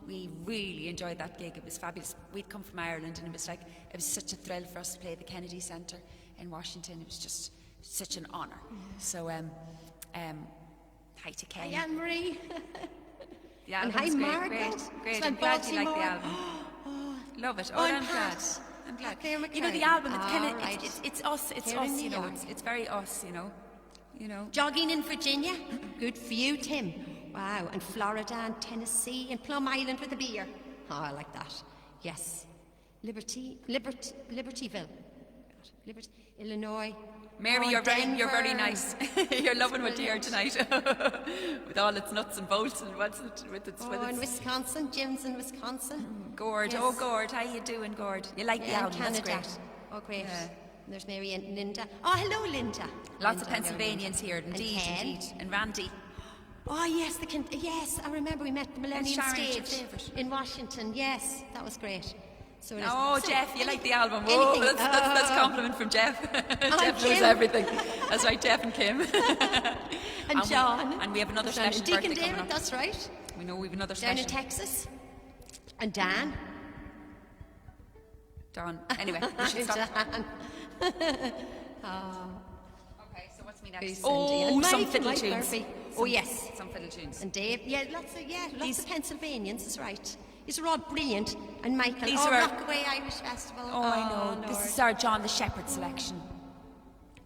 Speaker 2: We really enjoyed that gig. It was fabulous. We'd come from Ireland and it was such a thrill for us to play at the Kennedy Centre in Washington. It was just such an honour. So, hi to Ken.
Speaker 3: Hi, Anne-Marie.
Speaker 2: The
Speaker 3: And
Speaker 2: album's
Speaker 3: hi,
Speaker 2: great,
Speaker 3: Margaret.
Speaker 2: great.
Speaker 3: It's
Speaker 2: I'm
Speaker 3: from
Speaker 2: glad you like the
Speaker 3: Baltimore.
Speaker 2: album. Love it.
Speaker 3: Oh,
Speaker 2: I'm
Speaker 3: and
Speaker 2: glad.
Speaker 3: Pat.
Speaker 2: I'm glad.
Speaker 3: Claire
Speaker 2: You know, the
Speaker 3: McCarthy.
Speaker 2: album, it's kind
Speaker 3: All
Speaker 2: of,
Speaker 3: right.
Speaker 2: it's us, it's
Speaker 3: Here in
Speaker 2: us,
Speaker 3: New
Speaker 2: you know,
Speaker 3: York.
Speaker 2: it's very us, you know.
Speaker 3: Jogging in Virginia. Good for you, Tim. Wow. And Florida and Tennessee and Plum Island with a beer. Oh, I like that. Yes. Libertyville. Liberty, Illinois.
Speaker 2: Mary,
Speaker 3: Oh,
Speaker 2: you're very
Speaker 3: Denver.
Speaker 2: nice. You're loving what you hear tonight, with all its nuts and bolts and what's it with its.
Speaker 3: Oh,
Speaker 2: with
Speaker 3: in
Speaker 2: its
Speaker 3: Wisconsin. Jim's in Wisconsin.
Speaker 2: Gord.
Speaker 3: Yes.
Speaker 2: Oh, Gord, how you doing, Gord? You like the
Speaker 3: Yeah, in
Speaker 2: album? That's
Speaker 3: Canada.
Speaker 2: great.
Speaker 3: Oh, great.
Speaker 2: Yeah.
Speaker 3: And there's Mary and Linda. Oh, hello, Linda.
Speaker 2: Lots of
Speaker 3: Linda, hello,
Speaker 2: Pennsylvanians
Speaker 3: Linda.
Speaker 2: here,
Speaker 3: And
Speaker 2: indeed,
Speaker 3: Ken.
Speaker 2: indeed. And Randy.
Speaker 3: Oh, yes, yes, I remember we met at the Millennium
Speaker 2: Sharon, it's your
Speaker 3: Stage
Speaker 2: favourite.
Speaker 3: in Washington. Yes, that was great. So it is.
Speaker 2: Oh,
Speaker 3: So,
Speaker 2: Jeff, you like the album.
Speaker 3: anything.
Speaker 2: Oh, that's a compliment from Jeff. Jeff knows
Speaker 3: Kim.
Speaker 2: everything. That's right, Jeff and Kim.
Speaker 3: And John.
Speaker 2: And we have another
Speaker 3: John
Speaker 2: special
Speaker 3: and Deacon
Speaker 2: birthday coming
Speaker 3: David,
Speaker 2: up.
Speaker 3: that's right.
Speaker 2: We know we've another
Speaker 3: Down
Speaker 2: special.
Speaker 3: in Texas. And Dan.
Speaker 2: Dawn. Anyway, we should stop.
Speaker 3: Dan.
Speaker 2: Okay, so what's me next?
Speaker 3: Who's
Speaker 2: Oh,
Speaker 3: Cindy? And
Speaker 2: some
Speaker 3: Mike,
Speaker 2: fiddle
Speaker 3: Mike
Speaker 2: tunes.
Speaker 3: Murphy. Oh, yes.
Speaker 2: Some fiddle tunes.
Speaker 3: And Dave. Yeah, lots
Speaker 2: These-
Speaker 3: of Pennsylvanians, is right. These are all brilliant. And Michael.
Speaker 2: These
Speaker 3: oh,
Speaker 2: are-
Speaker 3: Rockaway Irish Festival.
Speaker 2: Oh, I know. This
Speaker 3: Lord.
Speaker 2: is our John the Shepherd selection.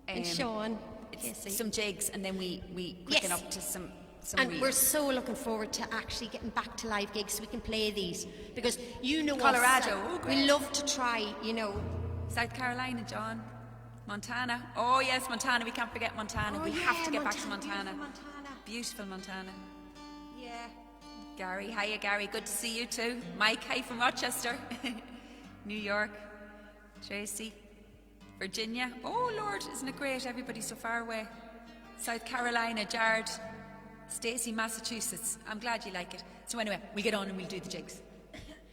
Speaker 3: And Sean.
Speaker 2: It's
Speaker 3: Casey.
Speaker 2: some jigs, and then we quicken
Speaker 3: Yes.
Speaker 2: up to some
Speaker 3: And
Speaker 2: real-
Speaker 3: we're so looking forward to actually getting back to live gigs so we can play these. Because you know
Speaker 2: Colorado,
Speaker 3: us,
Speaker 2: oh,
Speaker 3: we
Speaker 2: great.
Speaker 3: love to try,
Speaker 2: South Carolina, John. Montana. Oh, yes, Montana. We can't forget Montana.
Speaker 3: Oh,
Speaker 2: we have
Speaker 3: yeah,
Speaker 2: to get back to
Speaker 3: Montana,
Speaker 2: Montana.
Speaker 3: beautiful Montana.
Speaker 2: Beautiful Montana.
Speaker 3: Yeah.
Speaker 2: Gary. Hiya, Gary. Good to see you too. Mike, hi from Rochester. New York. Tracy. Virginia. Oh, Lord, isn't it great? Everybody's so far away. South Carolina. Jared. Stacey, Massachusetts. I'm glad you like it. So anyway, we get on and we'll do the jigs.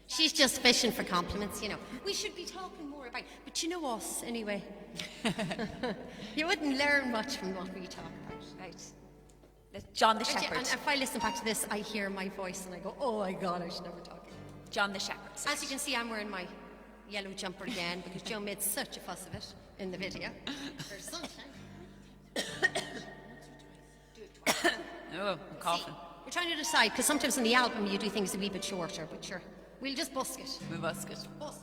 Speaker 3: She's just fishing for compliments, We should be talking more about, but you know us anyway. You wouldn't learn much from what we talk about.
Speaker 2: Right. John the
Speaker 3: But yeah,
Speaker 2: Shepherd.
Speaker 3: and if I listen back to this, I hear my voice and I go, oh my God, I should never talk again.
Speaker 2: John the Shepherd.
Speaker 3: As you can see, I'm wearing my yellow jumper again because Joe made such a fuss of it in the video. There's sunshine.
Speaker 2: Oh, I'm coughing.
Speaker 3: We're trying to decide, because sometimes in the album you do things a wee bit shorter, but sure, we'll just busk it.
Speaker 2: We must get.
Speaker 3: Busk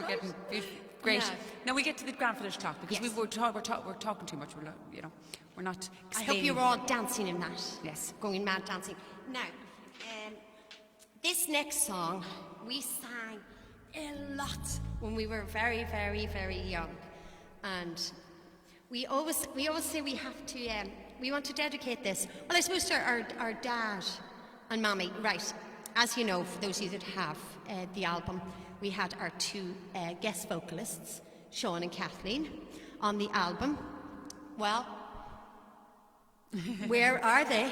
Speaker 2: getting great.
Speaker 3: No.
Speaker 2: Now we get to the grandfather's clock because
Speaker 3: Yes.
Speaker 2: we're talking too much. We're not.
Speaker 3: I hope you were all dancing in that.
Speaker 2: Yes.
Speaker 3: Going mad dancing. Now, this next song we sang a lot when we were very, very, very young, and we always say we have to. We want to dedicate this. Well, I suppose to our dad and mommy. Right. As you know, for those of you that have the album, we had our two guest vocalists, Sean and Kathleen, on the album. Well, where are they?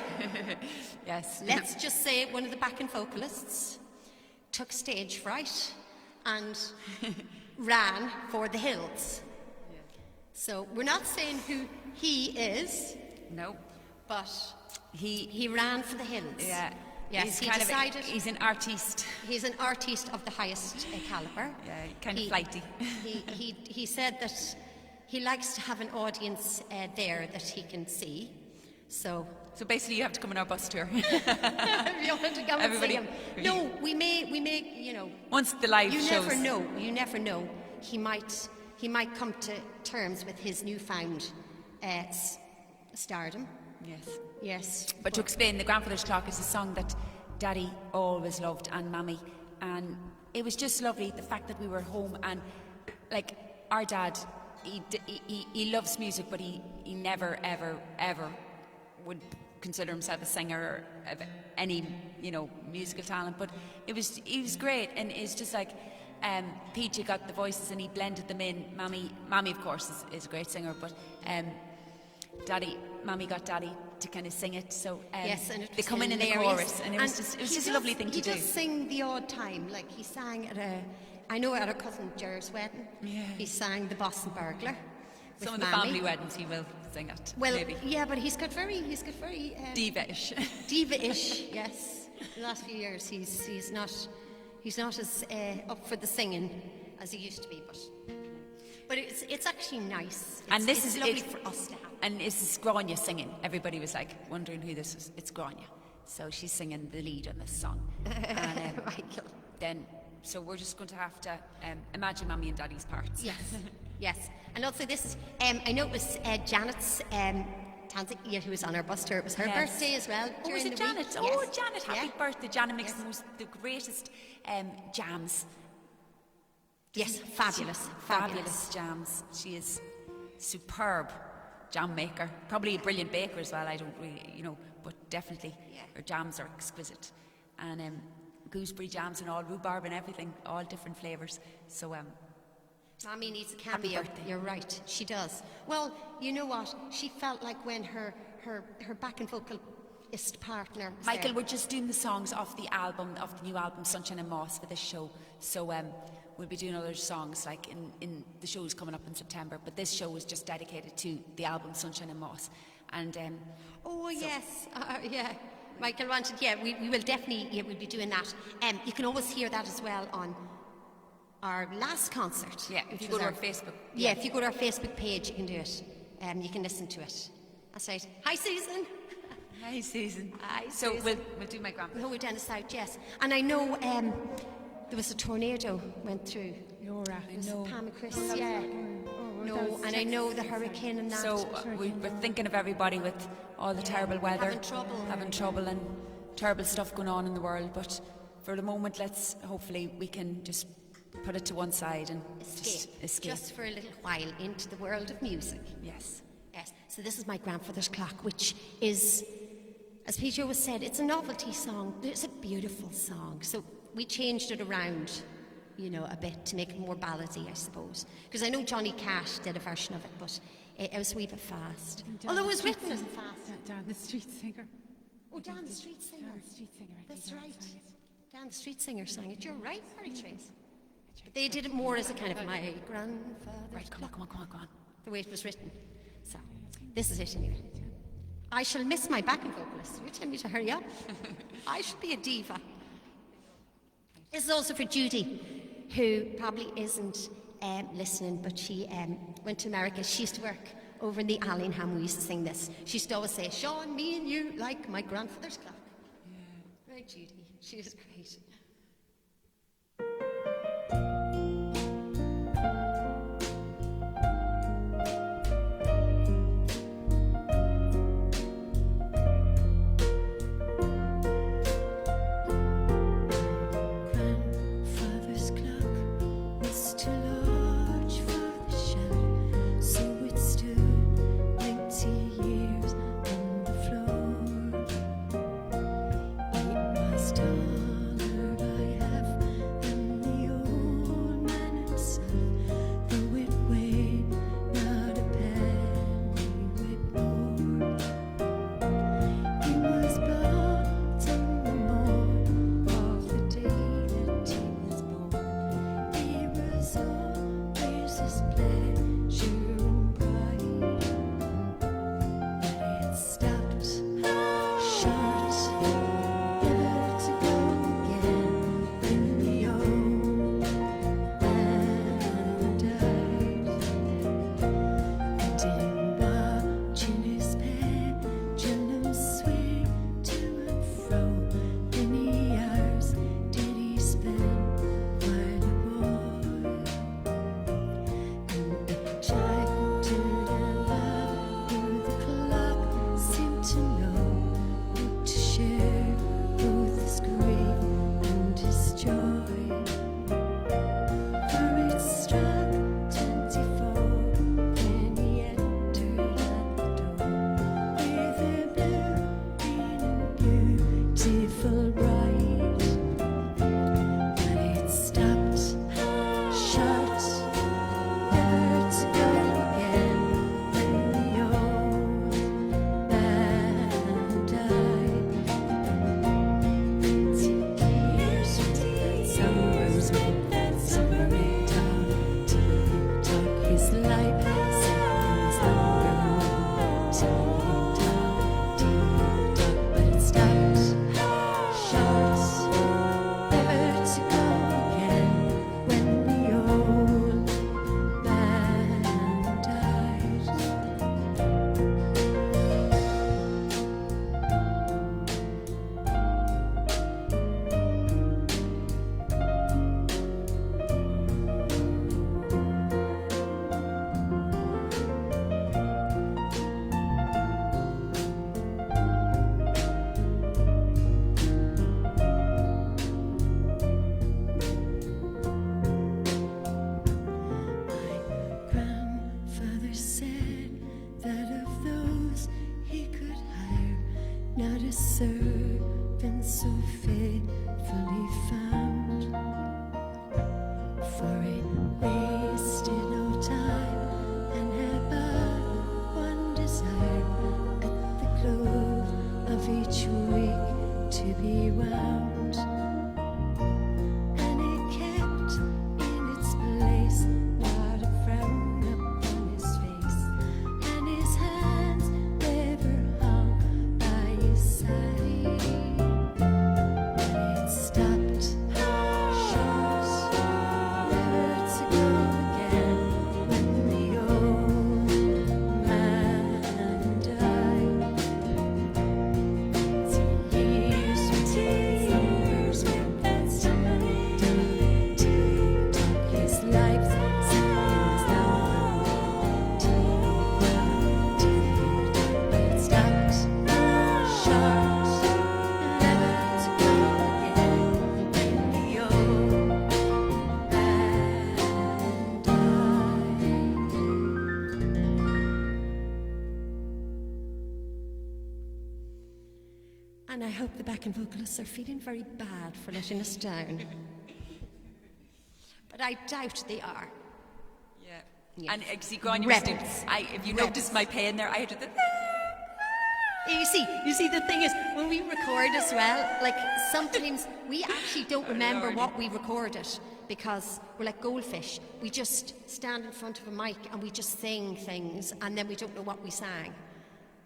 Speaker 2: Yes.
Speaker 3: Let's just say one of the backing vocalists took stage fright and ran for the hills. So we're not saying who he is,
Speaker 2: No.
Speaker 3: but
Speaker 2: He.
Speaker 3: he ran for the hills.
Speaker 2: Yeah.
Speaker 3: Yes,
Speaker 2: He's
Speaker 3: he decided
Speaker 2: he's an artiste.
Speaker 3: he's an artist of the highest caliber.
Speaker 2: Yeah, kind of flighty.
Speaker 3: He said that he likes to have an audience there that he can see. So
Speaker 2: So basically, you have to come on our bus tour.
Speaker 3: if you want to come
Speaker 2: Everybody-
Speaker 3: and see him. No, we may, you know,
Speaker 2: Once the live
Speaker 3: you
Speaker 2: shows.
Speaker 3: never know. You never know. He might come to terms with his newfound stardom.
Speaker 2: Yes.
Speaker 3: Yes.
Speaker 2: But to explain, The Grandfather's Clock is a song that Daddy always loved and Mammy. And it was just lovely, the fact that we were home and, like, our dad, he loves music, but he never, ever, ever would consider himself a singer or of any, musical talent. But he was great, and it's just like, PJ got the voices and he blended them in. Mammy of course, is a great singer, but Mammy got Daddy to kind of sing it. So
Speaker 3: Yes, and it
Speaker 2: they
Speaker 3: was
Speaker 2: come in the
Speaker 3: hilarious.
Speaker 2: chorus, and it was just a lovely thing to do.
Speaker 3: He does sing the odd time, like he sang I know at our cousin Jer's wedding.
Speaker 2: Yeah.
Speaker 3: He sang the Boston Burglar.
Speaker 2: Some of
Speaker 3: with
Speaker 2: the
Speaker 3: Mammy.
Speaker 2: family weddings he will sing it.
Speaker 3: Well,
Speaker 2: maybe.
Speaker 3: yeah, but he's got very
Speaker 2: Diva-ish.
Speaker 3: diva-ish. Yes, the last few years he's not as up for the singing as he used to be, but it's actually nice. It's lovely for us to have.
Speaker 2: And it's Grania singing. Everybody was like wondering who this is. It's Grania. So she's singing the lead on this song. And
Speaker 3: Michael.
Speaker 2: So we're just going to have to imagine Mammy and Daddy's parts.
Speaker 3: Yes, yes. And also this is, I know it was Janet's Tanzania who was on our bus tour. It was her
Speaker 2: Yes.
Speaker 3: birthday as well.
Speaker 2: Oh, was
Speaker 3: during
Speaker 2: it
Speaker 3: the
Speaker 2: Janet?
Speaker 3: week.
Speaker 2: Oh,
Speaker 3: Yes.
Speaker 2: Janet, happy
Speaker 3: Yeah.
Speaker 2: birthday. Janet makes
Speaker 3: Yes.
Speaker 2: the greatest jams.
Speaker 3: Yes, fabulous.
Speaker 2: Fabulous jams. She is superb jam maker. Probably a brilliant baker as well. I don't really, but definitely her jams are exquisite. And gooseberry jams and all, rhubarb and everything, all different flavours. So,
Speaker 3: Mommy needs a
Speaker 2: Happy
Speaker 3: cameo.
Speaker 2: birthday.
Speaker 3: You're right, she does. Well, you know what? She felt like when her backing vocalist partner was
Speaker 2: Michael,
Speaker 3: there.
Speaker 2: we're just doing the songs off the new album, Sunshine and Moss, for this show. So we'll be doing other songs like in the shows coming up in September. But this show is just dedicated to the album Sunshine and Moss. And
Speaker 3: Oh, yes. Yeah. Michael wanted, we will definitely, we'll be doing that. You can always hear that as well on our last concert.
Speaker 2: yeah, if
Speaker 3: which
Speaker 2: you
Speaker 3: was
Speaker 2: go to our Facebook.
Speaker 3: Yeah, if you go to our Facebook page, you can do it. You can listen to it. That's right. Hi, Susan.
Speaker 2: Hi, Susan.
Speaker 3: Hi,
Speaker 2: So
Speaker 3: Susan.
Speaker 2: we'll do my grandpa.
Speaker 3: No, we're down the south, yes. And I know there was a tornado went through.
Speaker 5: Laura.
Speaker 3: It was Pam and Chris, yeah. No, and I know the hurricane and that.
Speaker 2: So we're thinking of everybody with all the terrible weather,
Speaker 3: Having trouble.
Speaker 2: and terrible stuff going on in the world. But for the moment, hopefully we can just put it to one side and just escape.
Speaker 3: Just for a little while into the world of music.
Speaker 2: Yes.
Speaker 3: Yes. So this is my grandfather's clock, which is, as Peter always said, it's a novelty song. It's a beautiful song. So we changed it around, a bit to make it more ballady, I suppose. Because I know Johnny Cash did a version of it, but it was a wee bit fast. Although it was written as fast.
Speaker 5: Dan the Street Singer.
Speaker 3: Oh, Dan the Street Singer.
Speaker 5: Dan the Street Singer. I
Speaker 3: That's
Speaker 5: think
Speaker 3: right.
Speaker 5: Dan sang it.
Speaker 3: Dan the Street Singer sang it. You're right, Mary Trace. But they did it more as a kind of my grandfather's
Speaker 2: Right, come on.
Speaker 3: the way it was written. So, this is it anyway. I shall miss my backing vocalist. You're telling me to hurry up? I should be a diva. This is also for Judy, who probably isn't listening, but she went to America. She used to work over in the Allingham. We used to sing this. She used to always say, Sean, me and you, like my grandfather's clock. Yeah. Right, Judy. She was great.
Speaker 4: was pleasure and pride. But it stopped short, never to go again when the old man died. And in watching his pendulum swing to and fro, many hours did he spend while a boy. And the childhood and love through the clock seemed to know how to share both his grief and his joy. For it struck 24 when he entered at the door with a blue, green and beautiful bride. But it stopped short, never to go again when the old man died. Years with that summers with that summery time, tick-tock his life seems longer more. Tick-tock, tick-tock, but it stopped short, never to go again when the old man died. My grandfather said that of those he could hire, not a servant so faithfully found. For it wasted no time and had but one desire, at the close of each week to be wound. And it kept in its place, not a frown upon his face, and his hands never hung by his side. But it stopped short, never to go again when the old man died. Years with years with that summery time, tick-tock his life seems longer. Tick-tock, tick-tock, but it stopped short, never to go again when the old man died. And I hope the backing vocalists are feeling very bad for letting us down. But I doubt they are.
Speaker 2: Yeah.
Speaker 3: Yeah.
Speaker 2: And see, go on, you must do,
Speaker 3: Rebels.
Speaker 2: if you
Speaker 3: Rebels.
Speaker 2: notice my pen there, I had to do
Speaker 3: You see, the thing is, when we record as well, like sometimes we actually don't remember
Speaker 2: Lord.
Speaker 3: what we recorded because we're like goldfish. We just stand in front of a mic and we just sing things, and then we don't know what we sang,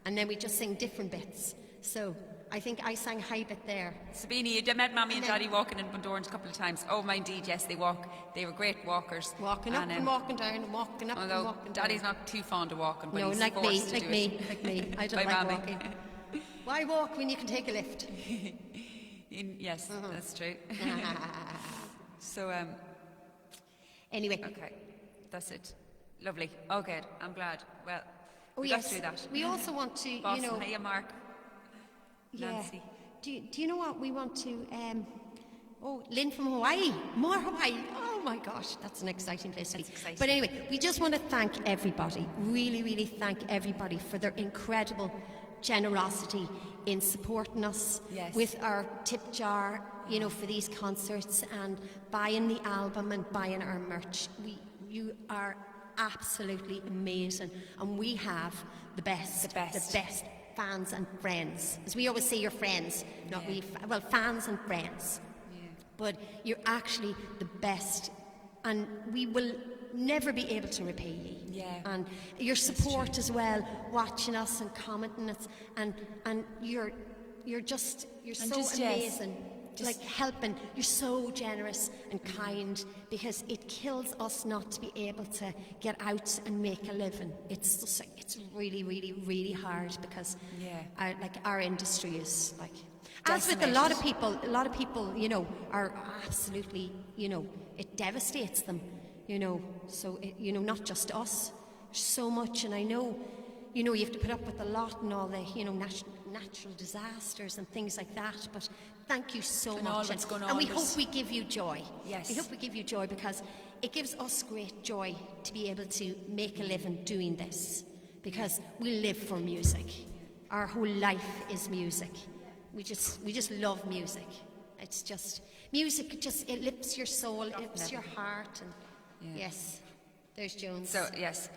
Speaker 3: and then we just sing different bits. So I think I sang high bit there.
Speaker 2: Sabini, you met Mommy and
Speaker 3: And then-
Speaker 2: Daddy walking in Bundoran a couple of times. Oh, my indeed, yes, they walk. They were great walkers.
Speaker 3: Walking up and walking down and walking up and
Speaker 2: Although
Speaker 3: walking down.
Speaker 2: Daddy's not too fond of walking, but
Speaker 3: No,
Speaker 2: he's
Speaker 3: like me,
Speaker 2: forced to
Speaker 3: like
Speaker 2: do
Speaker 3: me,
Speaker 2: it.
Speaker 3: like me. I don't
Speaker 2: By
Speaker 3: like
Speaker 2: Mommy.
Speaker 3: walking. Why walk when you can take a lift?
Speaker 2: Yes, that's true. So,
Speaker 3: Anyway,
Speaker 2: okay, that's it. Lovely. Oh, good. I'm glad. Well,
Speaker 3: oh
Speaker 2: we
Speaker 3: yes,
Speaker 2: got through that.
Speaker 3: we also want to,
Speaker 2: Boston,
Speaker 3: you know,
Speaker 2: hiya, Mark.
Speaker 3: yeah.
Speaker 2: Nancy.
Speaker 3: Do you know what we want to? Oh, Lynn from Hawaii, more Hawaii. Oh my gosh, that's an exciting place to be.
Speaker 2: That's exciting.
Speaker 3: But anyway, we just want to thank everybody. Really, really thank everybody for their incredible generosity in supporting us
Speaker 2: Yes.
Speaker 3: with our tip jar, you know, for these concerts and buying the album and buying our merch. You are absolutely amazing, and we have the best fans and friends. As we always say, you're friends, not fans and friends.
Speaker 2: Yeah.
Speaker 3: But you're actually the best, and we will never be able to repay ye.
Speaker 2: Yeah.
Speaker 3: And your support as well, watching us and commenting us, and you're so
Speaker 2: just, yes,
Speaker 3: amazing. Like helping, you're so generous and kind, because it kills us not to be able to get out and make a living. It's really, really, really hard, because our industry is like, as with a lot of people, are absolutely, it devastates them, so not just us, so much. And I know, you have to put up with a lot and all the, natural disasters and things like that, but thank you so
Speaker 2: And all
Speaker 3: much.
Speaker 2: that's going
Speaker 3: And
Speaker 2: on,
Speaker 3: we
Speaker 2: there's-
Speaker 3: hope we give you joy.
Speaker 2: Yes.
Speaker 3: We hope we give you joy, because it gives us great joy to be able to make a living doing this, because we live for music. Our whole life is music. We just love music. It's just music. It lifts your soul, it lifts your heart, and yes, there's Jones.
Speaker 2: So yes,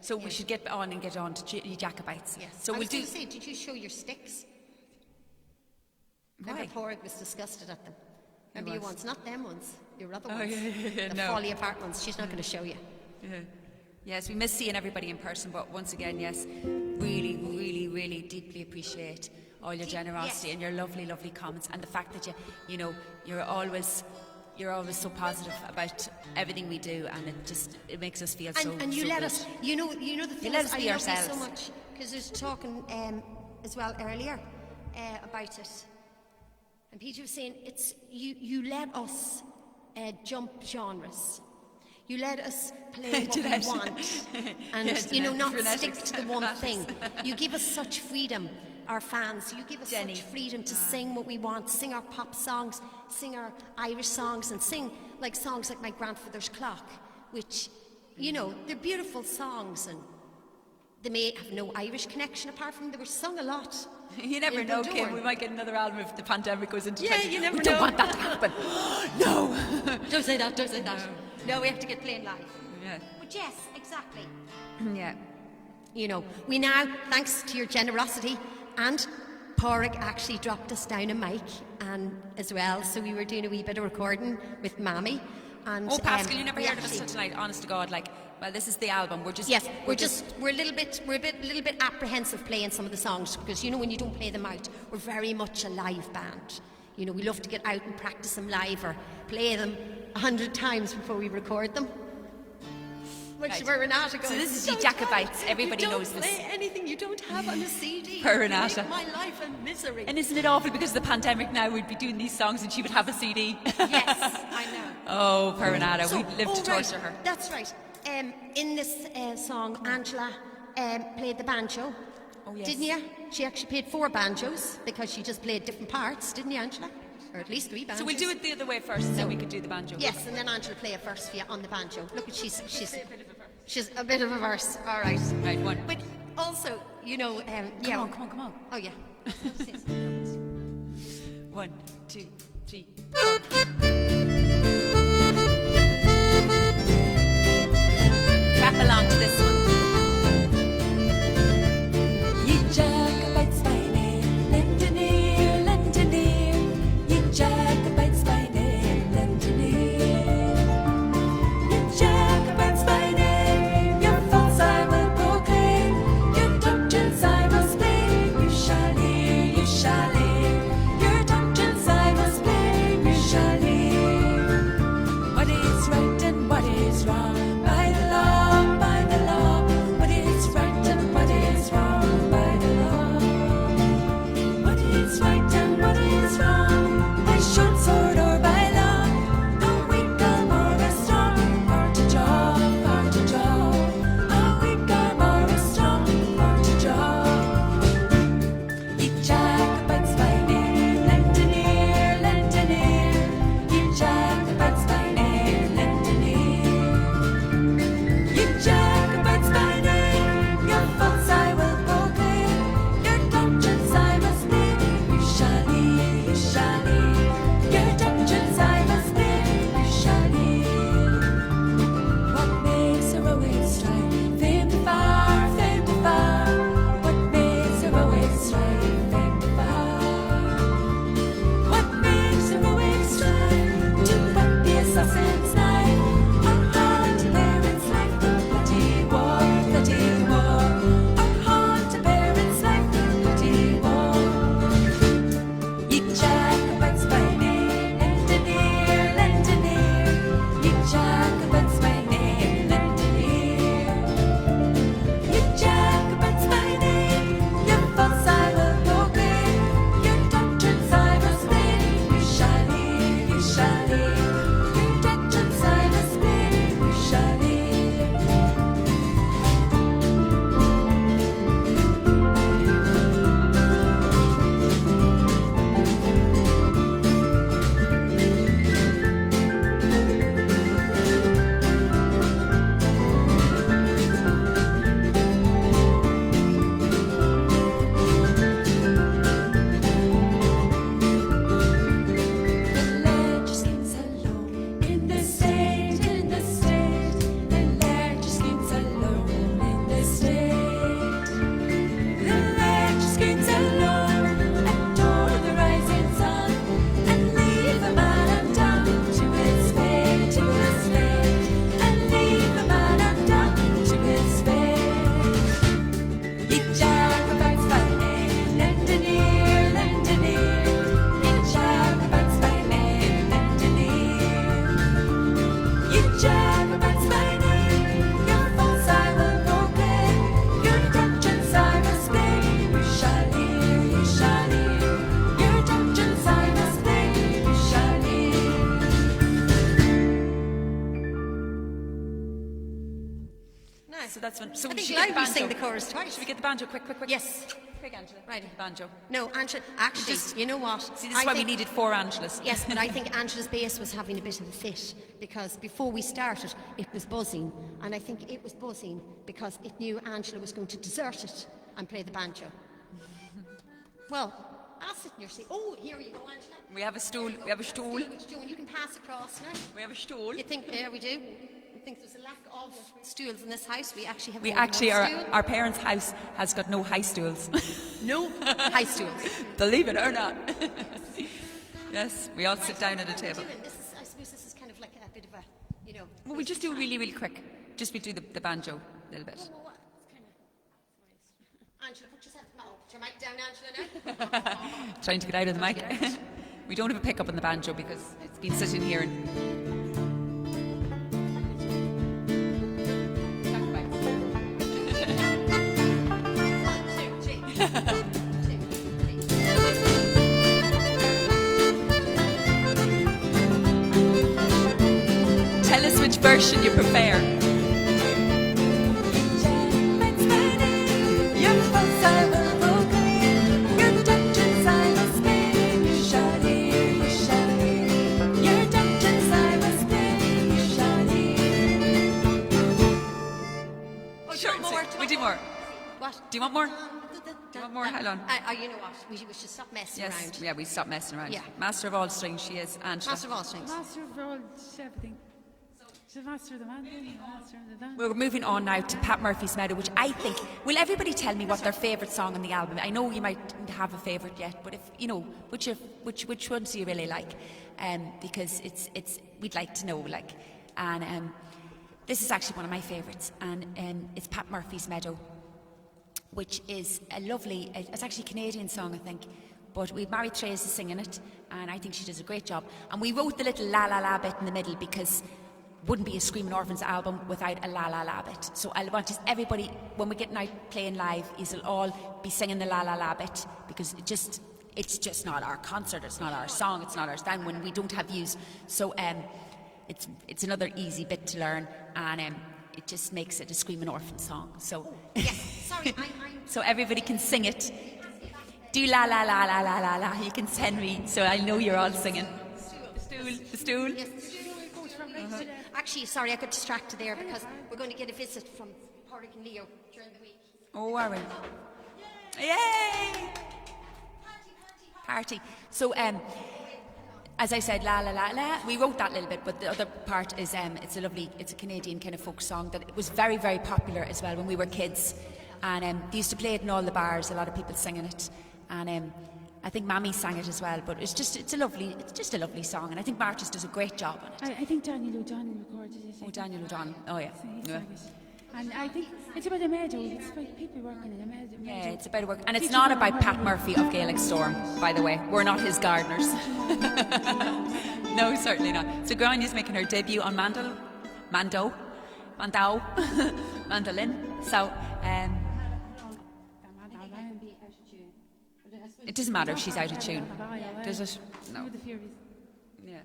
Speaker 2: so we should get on to Jacobites.
Speaker 3: Yes.
Speaker 2: So
Speaker 3: I
Speaker 2: we'll
Speaker 3: was
Speaker 2: do.
Speaker 3: going to say, did you show your sticks?
Speaker 2: Why?
Speaker 3: Remember, Porg was disgusted at them. Remember
Speaker 2: Who
Speaker 3: your
Speaker 2: was?
Speaker 3: ones, not them ones, your other
Speaker 2: Oh,
Speaker 3: ones.
Speaker 2: yeah,
Speaker 3: The
Speaker 2: no.
Speaker 3: falling apart ones. She's not going to show you.
Speaker 2: Yeah. Yes, we miss seeing everybody in person, but once again, yes, really, really, really deeply appreciate all your generosity and your lovely, lovely comments, and the fact that you're always so positive about everything we do, and it makes us feel so.
Speaker 3: And you
Speaker 2: so
Speaker 3: let
Speaker 2: good.
Speaker 3: us, the thing
Speaker 2: let
Speaker 3: is,
Speaker 2: us be
Speaker 3: I love you
Speaker 2: ourselves.
Speaker 3: so much, because there's talking as well earlier about it, and Peter was saying it's you let us jump genres. You let us play what we
Speaker 2: Jeanette.
Speaker 3: want, and
Speaker 2: Yeah, Jeanette,
Speaker 3: not
Speaker 2: phonetics,
Speaker 3: stick to the one
Speaker 2: phonetics.
Speaker 3: thing. You give us such freedom, our fans. You give us
Speaker 2: Jenny.
Speaker 3: such freedom to sing what we want, sing our pop songs, sing our Irish songs, and sing songs like My Grandfather's Clock, which, they're beautiful songs, and they may have no Irish connection apart from they were sung a lot.
Speaker 2: You never
Speaker 3: in
Speaker 2: know,
Speaker 3: Bundoran.
Speaker 2: Kim. We might get another album if the pandemic goes into.
Speaker 3: Yeah, you never
Speaker 2: we don't
Speaker 3: know.
Speaker 2: want that to happen. No.
Speaker 3: Don't say that, don't say that. No, we have to get playing live.
Speaker 2: Yeah.
Speaker 3: But yes, exactly.
Speaker 2: Yeah.
Speaker 3: We now, thanks to your generosity, and Porrick actually dropped us down a mic and as well, so we were doing a wee bit of recording with Mammy. And
Speaker 2: Oh, Pascal, you never
Speaker 3: we
Speaker 2: heard of us
Speaker 3: actually-
Speaker 2: till tonight. Honest to God, this is the album. We're just.
Speaker 3: Yes, we're a little bit apprehensive playing some of the songs, because when you don't play them out, we're very much a live band. We love to get out and practice them live, or play them 100 times before we record them. Which
Speaker 2: Right.
Speaker 3: where Renata goes,
Speaker 2: So this is
Speaker 3: "Don't
Speaker 2: the Jacobites.
Speaker 3: have-
Speaker 2: Everybody
Speaker 3: you don't
Speaker 2: knows this."
Speaker 3: play anything you don't have on a CD.
Speaker 2: Per
Speaker 3: You
Speaker 2: Renata.
Speaker 3: make my life a misery.
Speaker 2: And isn't it awful, because of the pandemic now we'd be doing these songs and she would have a CD?
Speaker 3: Yes, I know.
Speaker 2: Oh, Perenata,
Speaker 3: So-
Speaker 2: we'd live to
Speaker 3: oh, right,
Speaker 2: torture her.
Speaker 3: That's right. In this song, Angela played the banjo.
Speaker 2: Oh, yes.
Speaker 3: Didn't you? She actually played 4 banjos, because she just played different parts, didn't you, Angela? Or at least 3 banjos.
Speaker 2: So we'll do it the other way first, and then we could do the banjo.
Speaker 3: Yes, and then Angela play a verse for you on the banjo. Look, she's a bit of a verse. All right.
Speaker 2: Right, one.
Speaker 3: But also,
Speaker 2: Come on, come on, come on.
Speaker 3: Oh yeah.
Speaker 2: 1, 2, 3. Clap along to this one.
Speaker 4: Ye Jacobites by name, lend an ear, lend an ear. Ye Jacobites by name, lend an ear. Ye Jacobites by name, your faults I will proclaim. Your doctrines I must blame. You shall hear, you shall hear. Your doctrines I must blame. You shall hear.
Speaker 2: So that's when. So
Speaker 3: I think
Speaker 2: should we get the
Speaker 3: Larry
Speaker 2: banjo?
Speaker 3: sing the chorus twice.
Speaker 2: Should we get the banjo? Quick.
Speaker 3: Yes.
Speaker 2: Quick, Angela.
Speaker 3: Right.
Speaker 2: The banjo.
Speaker 3: No, Angela, actually, you know what?
Speaker 2: See, this is why we needed 4 Angelas.
Speaker 3: Yes, but I think Angela's bass was having a bit of a fit because before we started, it was buzzing. And I think it was buzzing because it knew Angela was going to desert it and play the banjo. Well, I'll sit in your seat. Oh, here you go, Angela.
Speaker 2: We have a stool. We have a stool.
Speaker 3: Stool, you can pass across now.
Speaker 2: We have a stool.
Speaker 3: You think, yeah, we do. You think there's a lack of stools in this house? We actually have
Speaker 2: We
Speaker 3: only one
Speaker 2: actually
Speaker 3: stool.
Speaker 2: our parents' house has got no high stools.
Speaker 3: No high stools.
Speaker 2: Believe it or not. Yes, we all sit down at a table.
Speaker 3: This is, I suppose this is kind of like a bit of a, you know.
Speaker 2: Well, we just do really, really quick. Just we do the banjo a little bit.
Speaker 3: Angela, put yourself. No, put your mic down, Angela, now.
Speaker 2: Trying to get out of the mic. We don't have a pickup on the banjo because it's been sitting here. Tell us which version you prefer. Sure, we do more.
Speaker 3: What?
Speaker 2: Do you want more? Do you want more? Hold on.
Speaker 3: You know what? We should stop messing
Speaker 2: Yes,
Speaker 3: around.
Speaker 2: yeah, we stop messing around.
Speaker 3: Yeah.
Speaker 2: Master of all strings, she is Angela.
Speaker 3: Master of all strings.
Speaker 5: Master of all everything. She's master of the mandolin, master of the dance.
Speaker 2: We're moving on now to Pat Murphy's Meadow, which I think. Will everybody tell me what their favourite song on the album? I know you might have a favourite yet, but if you know, which ones do you really like? Because it's we'd like to know, like, and this is actually one of my favourites, and it's Pat Murphy's Meadow, which is a lovely. It's actually a Canadian song, I think. But we married Teresa singing it, and I think she does a great job. And we wrote the little la la la bit in the middle because wouldn't be a Screaming Orphans album without a la la la bit. So I want just everybody, when we get out playing live, you'll all be singing the la la la bit because it's just not our concert, it's not our song, it's not our stand when we don't have views. So it's another easy bit to learn, and it just makes it a Screaming Orphan song. So
Speaker 3: Yes, sorry,
Speaker 2: so everybody can sing it. Do la la la la la la la. You can send me, so I know you're all singing. The stool.
Speaker 3: Yes, the stool. Actually, sorry, I got distracted there because we're going to get a visit from Pádraig and Leo during the week.
Speaker 2: Oh, are we? Yay! Party. So, as I said, la la la la. We wrote that little bit, but the other part is it's a Canadian kind of folk song that it was very, very popular as well when we were kids, and they used to play it in all the bars. A lot of people singing it, and I think Mammy sang it as well. But it's just a lovely song, and I think Martis does a great job on it.
Speaker 5: I think Daniel O'Donnell recorded it.
Speaker 2: Oh, Daniel O'Donnell. Oh yeah.
Speaker 5: So he
Speaker 2: Yeah.
Speaker 5: sang it. And I think it's about a meadow. It's about people working in a meadow.
Speaker 2: Yeah, it's about work, and it's not about Pat Murphy of Gaelic Storm, by the way. We're not his gardeners. No, certainly not. So Granya's making her debut on mandolin. So it doesn't matter if she's out of tune, does it? No.
Speaker 5: The Furies.
Speaker 2: Yeah.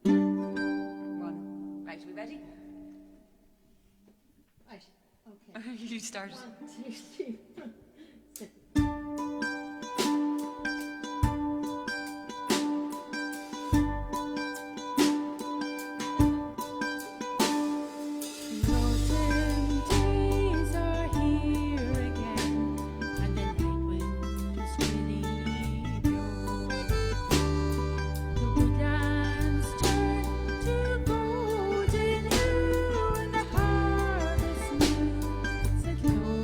Speaker 2: One. Right, we ready?
Speaker 3: Right, okay.
Speaker 2: You start.
Speaker 3: 1, 2, 3.
Speaker 5: Autumn days are here again, and the night winds really blow. The woodlands turn to golden hue, and the harvest moons aglow.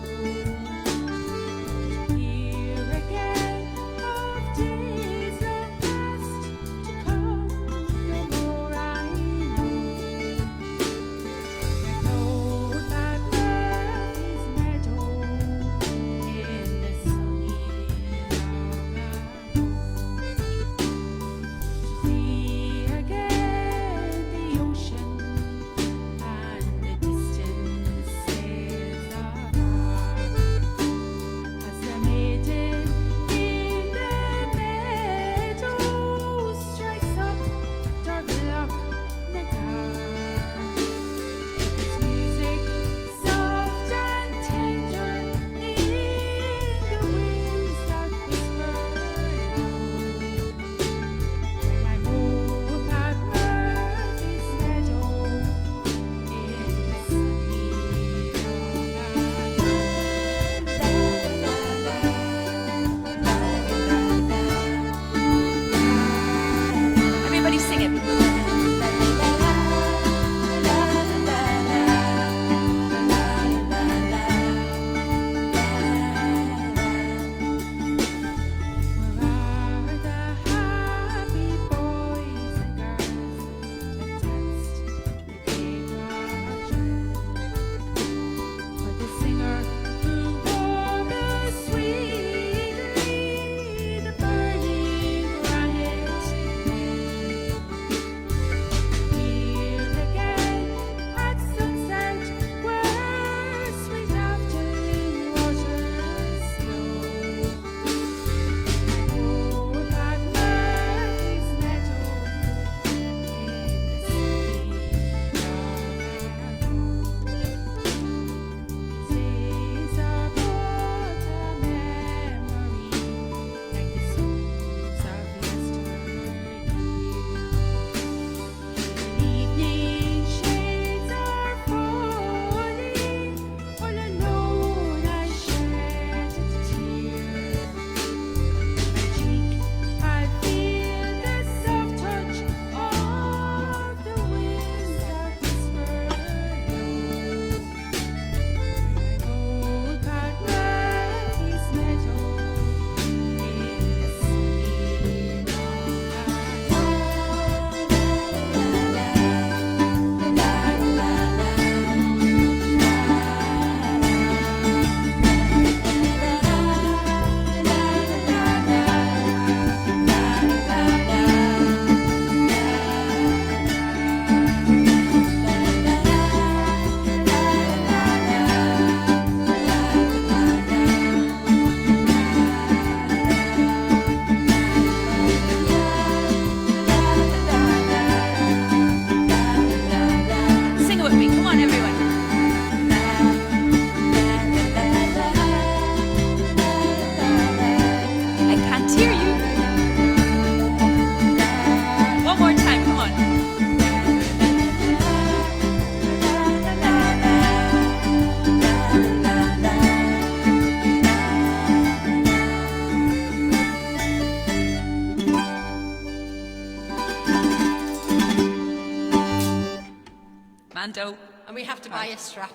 Speaker 3: and we have to buy a strap.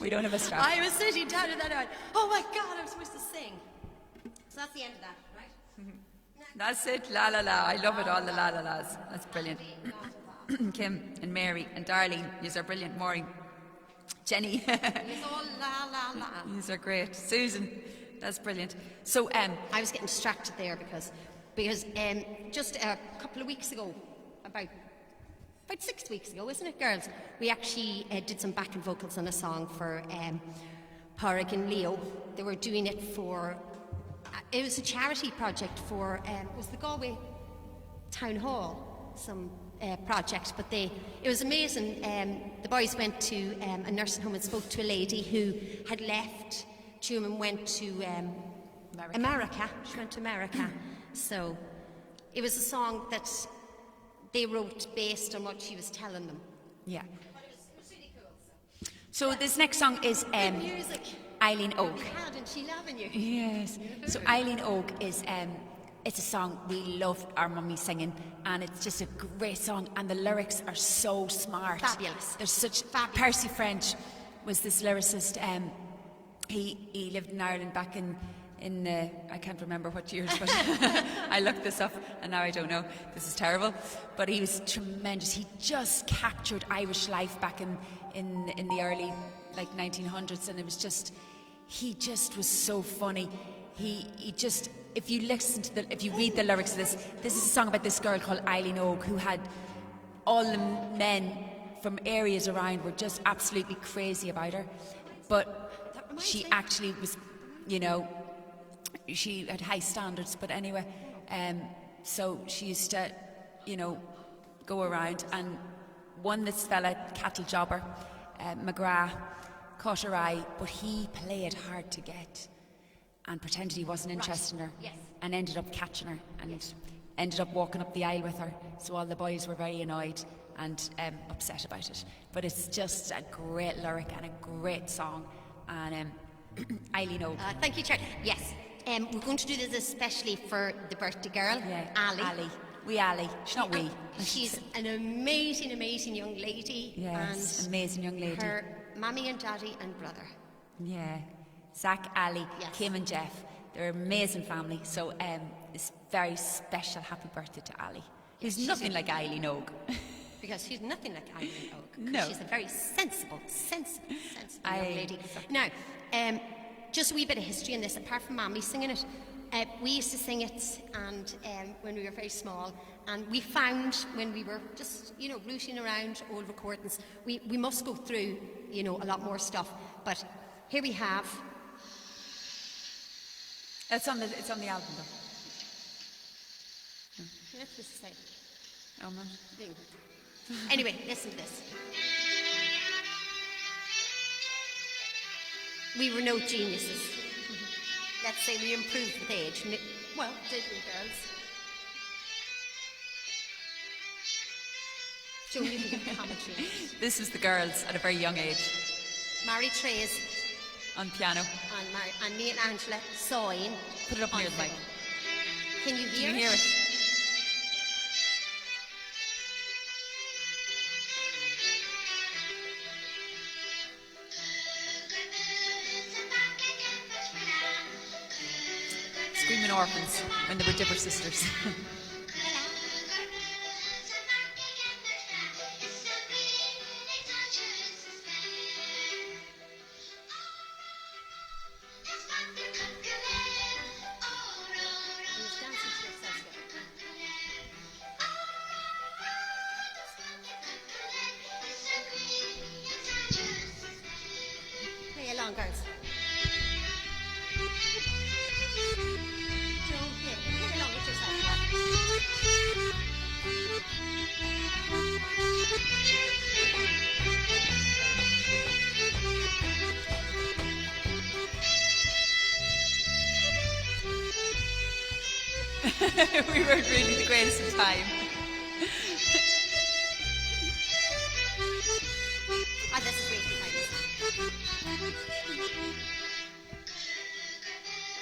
Speaker 2: We don't have a strap.
Speaker 3: I was sitting down and then I went, oh my God, I'm supposed to sing. So that's the end of that, right?
Speaker 2: That's it, la la la. I love it, all the la la las. That's brilliant. Kim and Mary and Darlene, yous are brilliant. Maureen, Jenny,
Speaker 3: It's all la la la.
Speaker 2: yous are great. Susan, that's brilliant. So,
Speaker 3: I was getting distracted there because just a couple of weeks ago, about 6 weeks ago, isn't it, girls? We actually did some backing vocals on a song for Pádraig and Leo. They were doing it for, it was a charity project for, it was the Galway Town Hall, some project, but it was amazing. The boys went to a nursing home and spoke to a lady who had left Tuam and went to America. She went to America. So it was a song that they wrote based on what she was telling them.
Speaker 2: yeah.
Speaker 1: But it was really cool.
Speaker 2: So this next song is
Speaker 3: Music.
Speaker 2: Eileen Oak.
Speaker 3: We had and she loving you.
Speaker 2: Yes. So Eileen Oak is it's a song we love our mummy singing, and it's just a great song, and the lyrics are so smart.
Speaker 3: Fabulous.
Speaker 2: There's such
Speaker 3: Fabulous.
Speaker 2: Percy French was this lyricist. He lived in Ireland back in I can't remember what years, but I looked this up and now I don't know. This is terrible. But he was tremendous. He just captured Irish life back in the early 1900s, and it was just, he just was so funny. He just, if you read the lyrics of this is a song about this girl called Eileen Oak who had all the men from areas around were just absolutely crazy about her, but she actually was, she had high standards. But anyway, so she used to, go around, and won this fella, cattle jobber, McGrath, caught her eye, but he played hard to get and pretended he wasn't interested in her,
Speaker 3: Yes.
Speaker 2: and ended up catching her and ended up walking up the aisle with her. So all the boys were very annoyed and upset about it. But it's just a great lyric and a great song. And Eileen Oak.
Speaker 3: Thank you, Chair. Yes. We're going to do this especially for the birthday girl, Ali.
Speaker 2: Ali. We Ali. She's not we.
Speaker 3: She's an amazing, amazing young lady.
Speaker 2: Yes,
Speaker 3: and
Speaker 2: amazing young lady.
Speaker 3: her mummy and daddy and brother.
Speaker 2: Yeah. Zach, Ali,
Speaker 3: Yes.
Speaker 2: Kim and Jeff. They're an amazing family. So this very special happy birthday to Ali, who's
Speaker 3: she's
Speaker 2: nothing like Eileen Oak.
Speaker 3: Because she's nothing like Eileen Oak.
Speaker 2: No.
Speaker 3: She's a very sensible young
Speaker 2: I-
Speaker 3: lady. Now, just a wee bit of history in this, apart from Mammy singing it. We used to sing it and when we were very small, and we found when we were just, rooting around old recordings, we must go through, a lot more stuff. But here we have.
Speaker 2: It's on the album though.
Speaker 3: Let's just say.
Speaker 2: Oh man.
Speaker 3: Anyway, listen to this. We were no geniuses. Let's say we improved with age. Well, did we, girls? Joe, you can give the commentary.
Speaker 2: This was the girls at a very young age
Speaker 3: Mary Trays
Speaker 2: on piano.
Speaker 3: and me and Angela sawing.
Speaker 2: Put it up
Speaker 3: on
Speaker 2: near the mic.
Speaker 3: fiddle. Can you
Speaker 2: Can
Speaker 3: hear
Speaker 2: you hear it? Screaming Orphans when they were Dipper sisters.
Speaker 3: Who's dancing to yourself there? Play along, girls. Joe, play along with yourself.
Speaker 2: We weren't really the greatest of time.
Speaker 3: Ah, this is really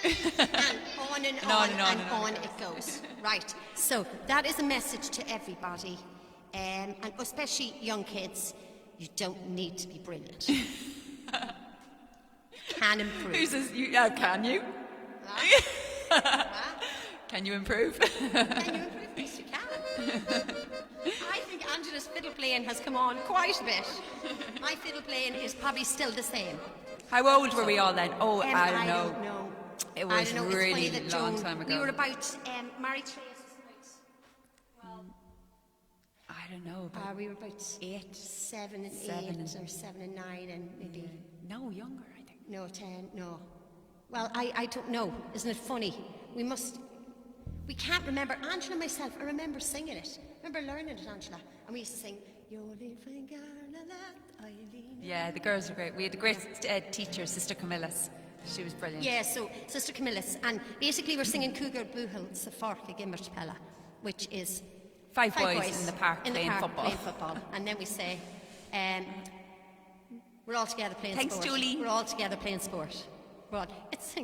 Speaker 3: and on and on and on it goes. Right. So that is a message to everybody, and especially young kids. You don't need to be brilliant. You can improve.
Speaker 2: Who says you? Yeah, can you? Can you improve?
Speaker 3: Can you improve? Yes, you can. I think Angela's fiddle playing has come on quite a bit. My fiddle playing is probably still the same.
Speaker 2: How old were we all then? Oh, I don't
Speaker 3: I
Speaker 2: know.
Speaker 3: don't know.
Speaker 2: It
Speaker 3: I
Speaker 2: was
Speaker 3: don't know. It's
Speaker 2: really
Speaker 3: funny that
Speaker 2: long
Speaker 3: Joan-
Speaker 2: time ago.
Speaker 3: We were about Mary Trace was about,
Speaker 2: I don't know. About
Speaker 3: we were about
Speaker 2: 8.
Speaker 3: 7 and
Speaker 2: 7
Speaker 3: 8
Speaker 2: and-
Speaker 3: or 7 and 9 and maybe
Speaker 2: No, younger, I think.
Speaker 3: no 10. No. Well, I don't know. Isn't it funny? We can't remember. Angela and myself, I remember singing it. I remember learning it, Angela. And we used to sing, You're living Eileen.
Speaker 2: Yeah, the girls were great. We had a great teacher, Sister Camillus. She was brilliant.
Speaker 3: Yeah, so Sister Camillus. And basically we're singing Cougar Boohil Safarka Gimmert Pella, which is
Speaker 2: Five boys in the park playing football.
Speaker 3: And then we say, we're all together playing
Speaker 2: Thanks,
Speaker 3: sport.
Speaker 2: Julie.
Speaker 3: We're all together playing sport. Well, it's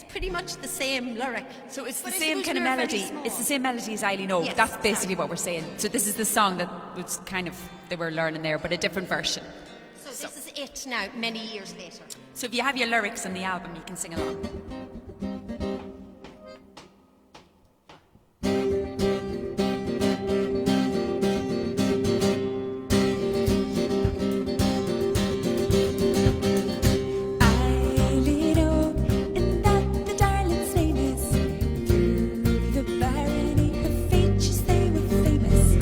Speaker 3: pretty much the same lyric.
Speaker 2: So it's
Speaker 3: But
Speaker 2: the
Speaker 3: I
Speaker 2: same
Speaker 3: suppose
Speaker 2: kind of
Speaker 3: we were very
Speaker 2: melody.
Speaker 3: small.
Speaker 2: It's the same melody as Eileen O.
Speaker 3: Yes,
Speaker 2: That's basically
Speaker 3: exactly.
Speaker 2: what we're saying. So this is the song that was kind of they were learning there, but a different version.
Speaker 3: So this is it now, many years later.
Speaker 2: So if you have your lyrics on the album, you can sing along.
Speaker 4: Eileen O, and that the darling's name is. Through the barony, her features they were famous.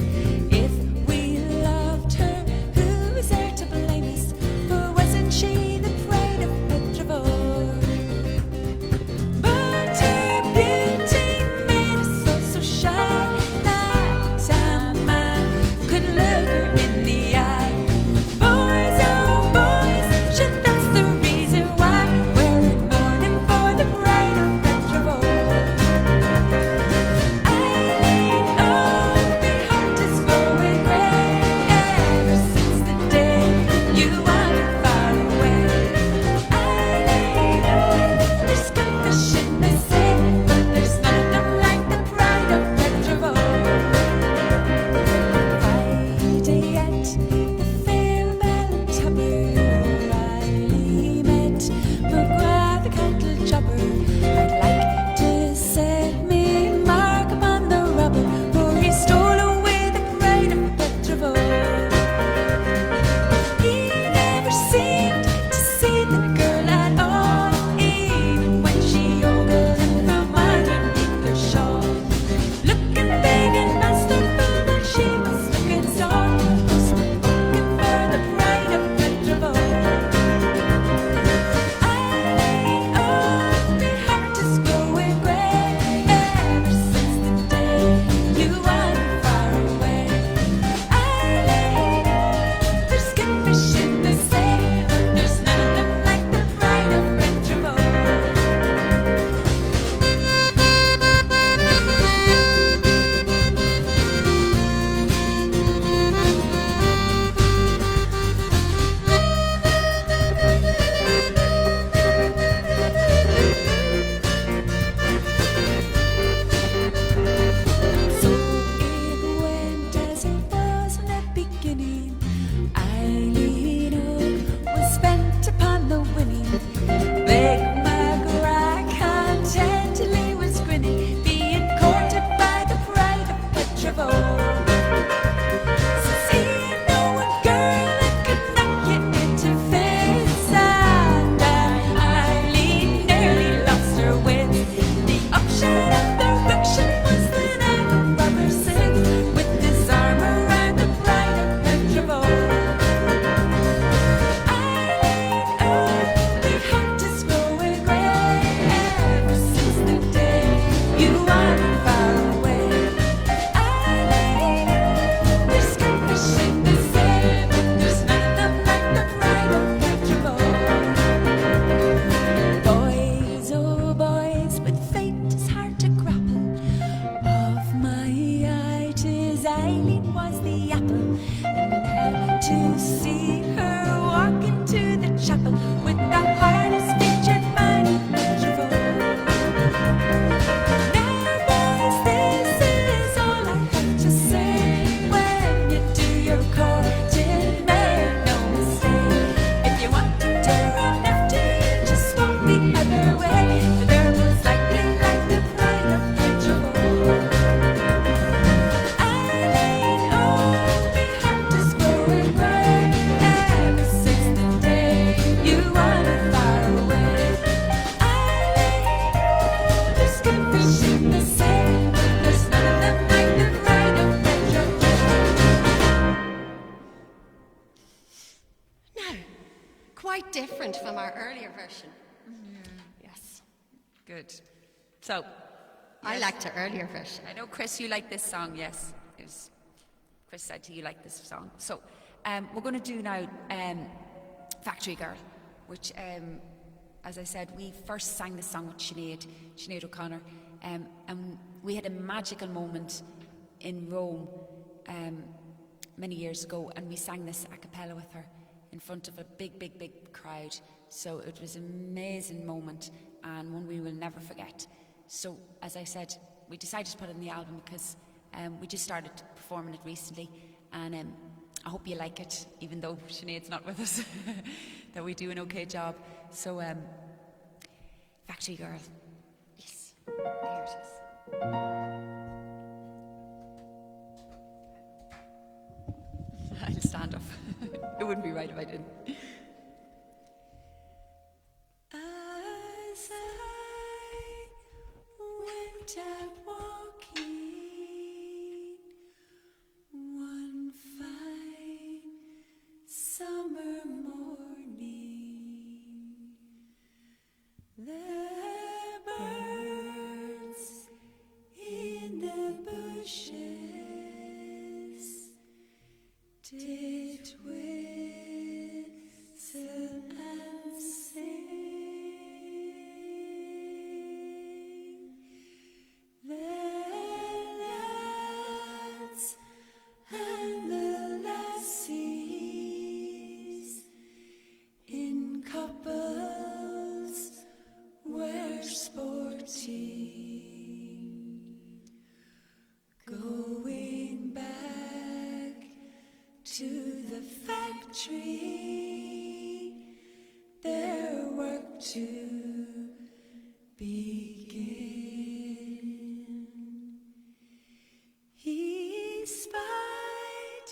Speaker 4: If we loved her, who is there to blame us? For wasn't she the pride of Petrivore?
Speaker 3: quite different from our earlier version. Yes.
Speaker 2: Good. So,
Speaker 3: I liked our earlier version.
Speaker 2: I know, Chris, you like this song, yes. Chris said to you like this song. So, we're going to do now Factory Girl, which, as I said, we first sang this song with Sinead O'Connor, and we had a magical moment in Rome many years ago, and we sang this a cappella with her in front of a big crowd. So it was an amazing moment, and one we will never forget. So, as I said, we decided to put it in the album because we just started performing it recently, and I hope you like it, even though Sinead's not with us, that we do an okay job. So, Factory Girl.
Speaker 3: Yes. There it is.
Speaker 2: I'll stand up. It wouldn't be right if I didn't.
Speaker 4: As I went out walking one fine summer morning, the birds in the bushes did whistle and sing. The lads and the lassies in couples were sporting, going back to the factory, their work to begin. He spied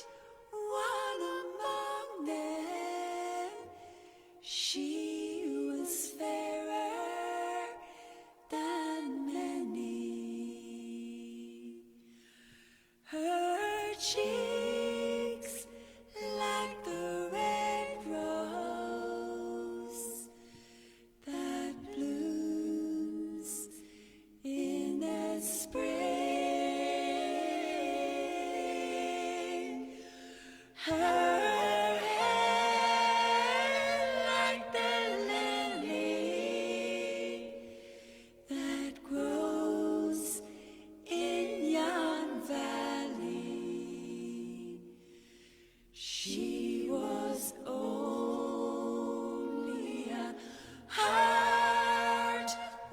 Speaker 4: one among them. She was fairer than many. Her cheeks like the red rose that blooms in the spring. Her hair like the lily that grows in yon valley. She was only a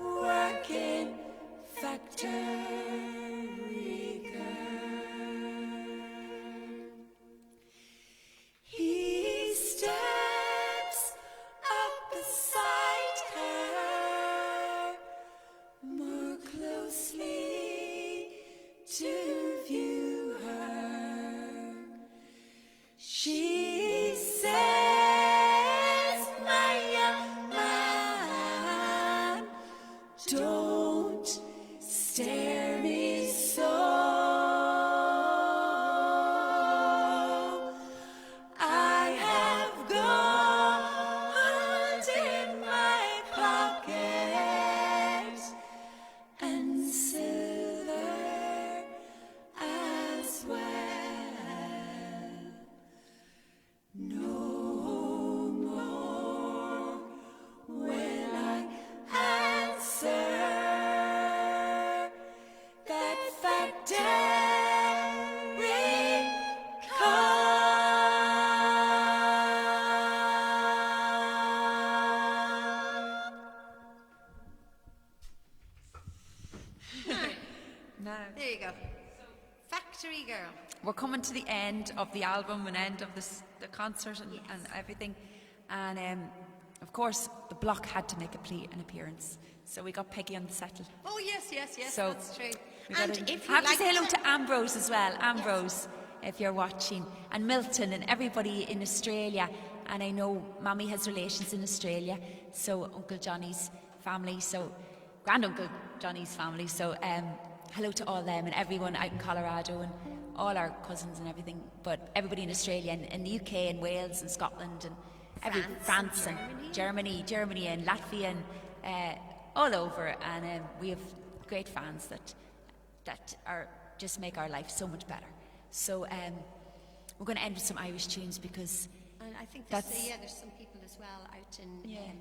Speaker 4: hard-working factory girl. He steps up beside her more closely to view her. She says, my young man, don't stare me so. I have gold in my pocket and silver as well. No more will I answer that factory
Speaker 3: There you go. Factory Girl.
Speaker 2: We're coming to the end of the album and end of the concert and everything. And of course, the block had to make an appearance. So we got Peggy on the settle.
Speaker 3: Oh, yes,
Speaker 2: So
Speaker 3: that's true.
Speaker 2: we
Speaker 3: And
Speaker 2: gotta-
Speaker 3: if you
Speaker 2: I have
Speaker 3: like
Speaker 2: to say hello to Ambrose as well. Ambrose, if you're watching. And Milton and everybody in Australia. And I know Mommy has relations in Australia. So Uncle Johnny's family. So Granduncle Johnny's family. So hello to all them and everyone out in Colorado and all our cousins and everything. But everybody in Australia and in the UK and Wales and Scotland and
Speaker 3: France and
Speaker 2: and Germany and Latvia and all over. And we have great fans that are just make our life so much better. So we're going to end with some Irish tunes because
Speaker 3: And I think
Speaker 2: That's-
Speaker 3: there's some people as well out in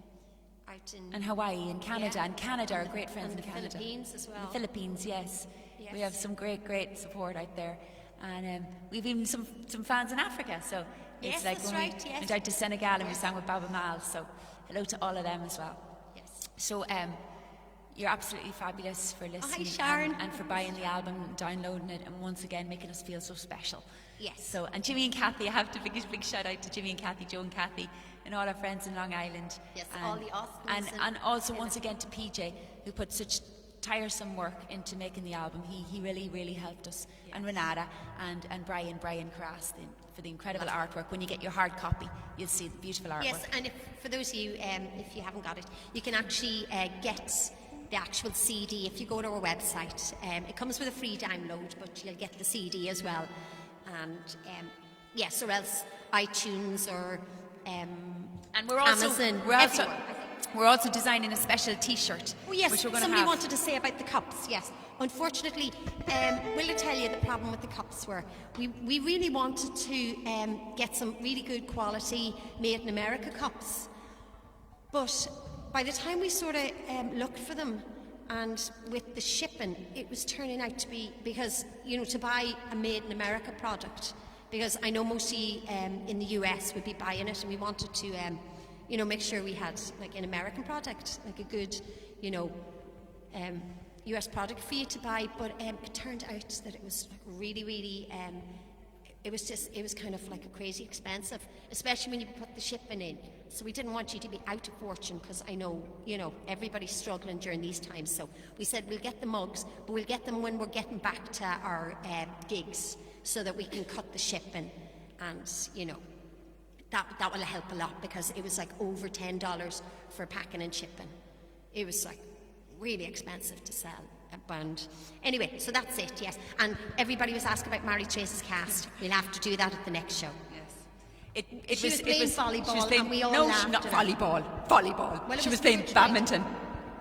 Speaker 2: and Hawaii and Canada
Speaker 3: Yeah.
Speaker 2: and Canada are great friends
Speaker 3: and
Speaker 2: in
Speaker 3: the
Speaker 2: Canada.
Speaker 3: Philippines as well.
Speaker 2: The Philippines, yes.
Speaker 3: Yes.
Speaker 2: We have some great support out there, and we've even some fans in Africa. So
Speaker 3: Yes,
Speaker 2: it's like
Speaker 3: that's
Speaker 2: when
Speaker 3: right,
Speaker 2: we
Speaker 3: yes.
Speaker 2: went out to Senegal and we sang with Baba Mal. So hello to all of them as well.
Speaker 3: Yes.
Speaker 2: So you're absolutely fabulous for listening
Speaker 3: Sharon.
Speaker 2: and for buying the album, downloading it, and once again making us feel so special.
Speaker 3: Yes.
Speaker 2: So and Jimmy and Kathy, I have to big shout out to Jimmy and Kathy, Joe and Kathy, and all our friends in Long Island.
Speaker 3: Yes,
Speaker 2: and,
Speaker 3: all the Osmonds
Speaker 2: and also once again to PJ, who put such tiresome work into making the album. He really helped us. And Renata and Brian Crass for the incredible artwork. When you get your hard copy, you'll see the beautiful artwork.
Speaker 3: Yes, and for those of you, if you haven't got it, you can actually get the actual CD if you go to our website. It comes with a free download, but you'll get the CD as well. And yes, or else iTunes or
Speaker 2: And we're also
Speaker 3: Amazon,
Speaker 2: we're also
Speaker 3: everywhere, I think.
Speaker 2: we're also designing a special T-shirt.
Speaker 3: Oh yes,
Speaker 2: which we're going to
Speaker 3: somebody
Speaker 2: have.
Speaker 3: wanted to say about the cups. Yes, unfortunately, will I tell you the problem with the cups were we really wanted to get some really good quality made in America cups, but by the time we sort of looked for them, and with the shipping, it was turning out to be because to buy a made in America product, because I know most of you in the US would be buying it, and we wanted to make sure we had like an American product, like a good, US product for you to buy. But it turned out that it was like really, it was kind of like a crazy expensive, especially when you put the shipping in. So we didn't want you to be out of fortune, because I know, everybody's struggling during these times. So we said we'll get the mugs, but we'll get them when we're getting back to our gigs, so that we can cut the shipping, and that will help a lot, because it was like over $10 for packing and shipping. It was like really expensive to sell a band. Anyway, so that's it, yes. And everybody was asking about Mary Trace's cast. We'll have to do that at the next show.
Speaker 2: Yes.
Speaker 3: She was playing volleyball, and we all
Speaker 2: no,
Speaker 3: laughed
Speaker 2: not
Speaker 3: at her.
Speaker 2: volleyball.
Speaker 3: Well, it
Speaker 2: She was
Speaker 3: was
Speaker 2: playing
Speaker 3: Mary Trace.
Speaker 2: badminton.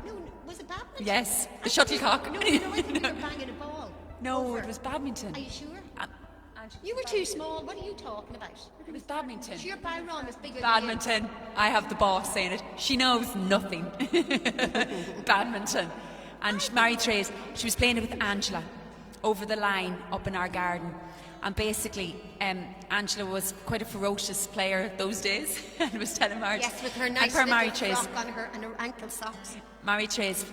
Speaker 3: No, was it badminton?
Speaker 2: Yes,
Speaker 3: I
Speaker 2: the
Speaker 3: thought you-
Speaker 2: shuttlecock.
Speaker 3: No, I think you were banging a ball.
Speaker 2: No,
Speaker 3: over.
Speaker 2: it was badminton.
Speaker 3: Are you sure?
Speaker 2: And
Speaker 3: You were too small. What are you talking about?
Speaker 2: it was badminton.
Speaker 3: Your Byron is bigger
Speaker 2: Badminton. I have the boss saying it. She knows nothing. Badminton. And Mary Trace, she was playing it with Angela over the line up in our garden. And basically, Angela was quite a ferocious player those days and was telling Mary.
Speaker 3: Yes, with her
Speaker 2: and
Speaker 3: nice
Speaker 2: poor
Speaker 3: little
Speaker 2: Mary Trace,
Speaker 3: frock on her and her ankle socks.
Speaker 2: Mary Trace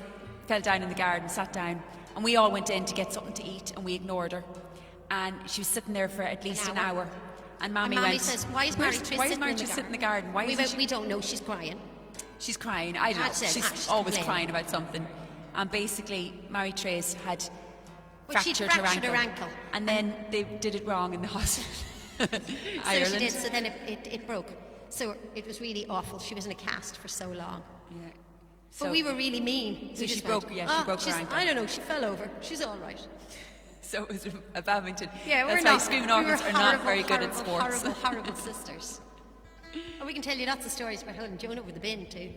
Speaker 2: fell down in the garden, sat down, and we all went in to get something to eat, and we ignored her. And she was sitting there for at least an hour. And Mammy
Speaker 3: Mammy
Speaker 2: went,
Speaker 3: says, why is Mary Trace
Speaker 2: why is
Speaker 3: sitting
Speaker 2: Mary
Speaker 3: in the
Speaker 2: Trace
Speaker 3: garden?
Speaker 2: sitting in the garden? Why isn't she?
Speaker 3: We don't know. She's crying.
Speaker 2: She's crying. I don't know.
Speaker 3: That's it.
Speaker 2: She's
Speaker 3: She's
Speaker 2: always
Speaker 3: complaining.
Speaker 2: crying about something. And basically, Mary Trace had
Speaker 3: Well, she'd
Speaker 2: fractured
Speaker 3: fractured her ankle.
Speaker 2: And then they did it wrong in the hospital.
Speaker 3: So
Speaker 2: Ireland.
Speaker 3: she did. So then it broke. So it was really awful. She was in a cast for so long.
Speaker 2: Yeah.
Speaker 3: But
Speaker 2: So-
Speaker 3: we were really mean.
Speaker 2: So
Speaker 3: We
Speaker 2: she
Speaker 3: just
Speaker 2: broke-
Speaker 3: went,
Speaker 2: yeah, she broke her
Speaker 3: she's-
Speaker 2: ankle."
Speaker 3: I don't know. She fell over. She's all right.
Speaker 2: So it was a badminton.
Speaker 3: Yeah,
Speaker 2: That's
Speaker 3: we're
Speaker 2: why
Speaker 3: not.
Speaker 2: screaming
Speaker 3: we were
Speaker 2: organs are not
Speaker 3: horrible,
Speaker 2: very good at
Speaker 3: horrible,
Speaker 2: sports.
Speaker 3: Horrible sisters. And we can tell you lots of stories about Helen Joan over the bin too.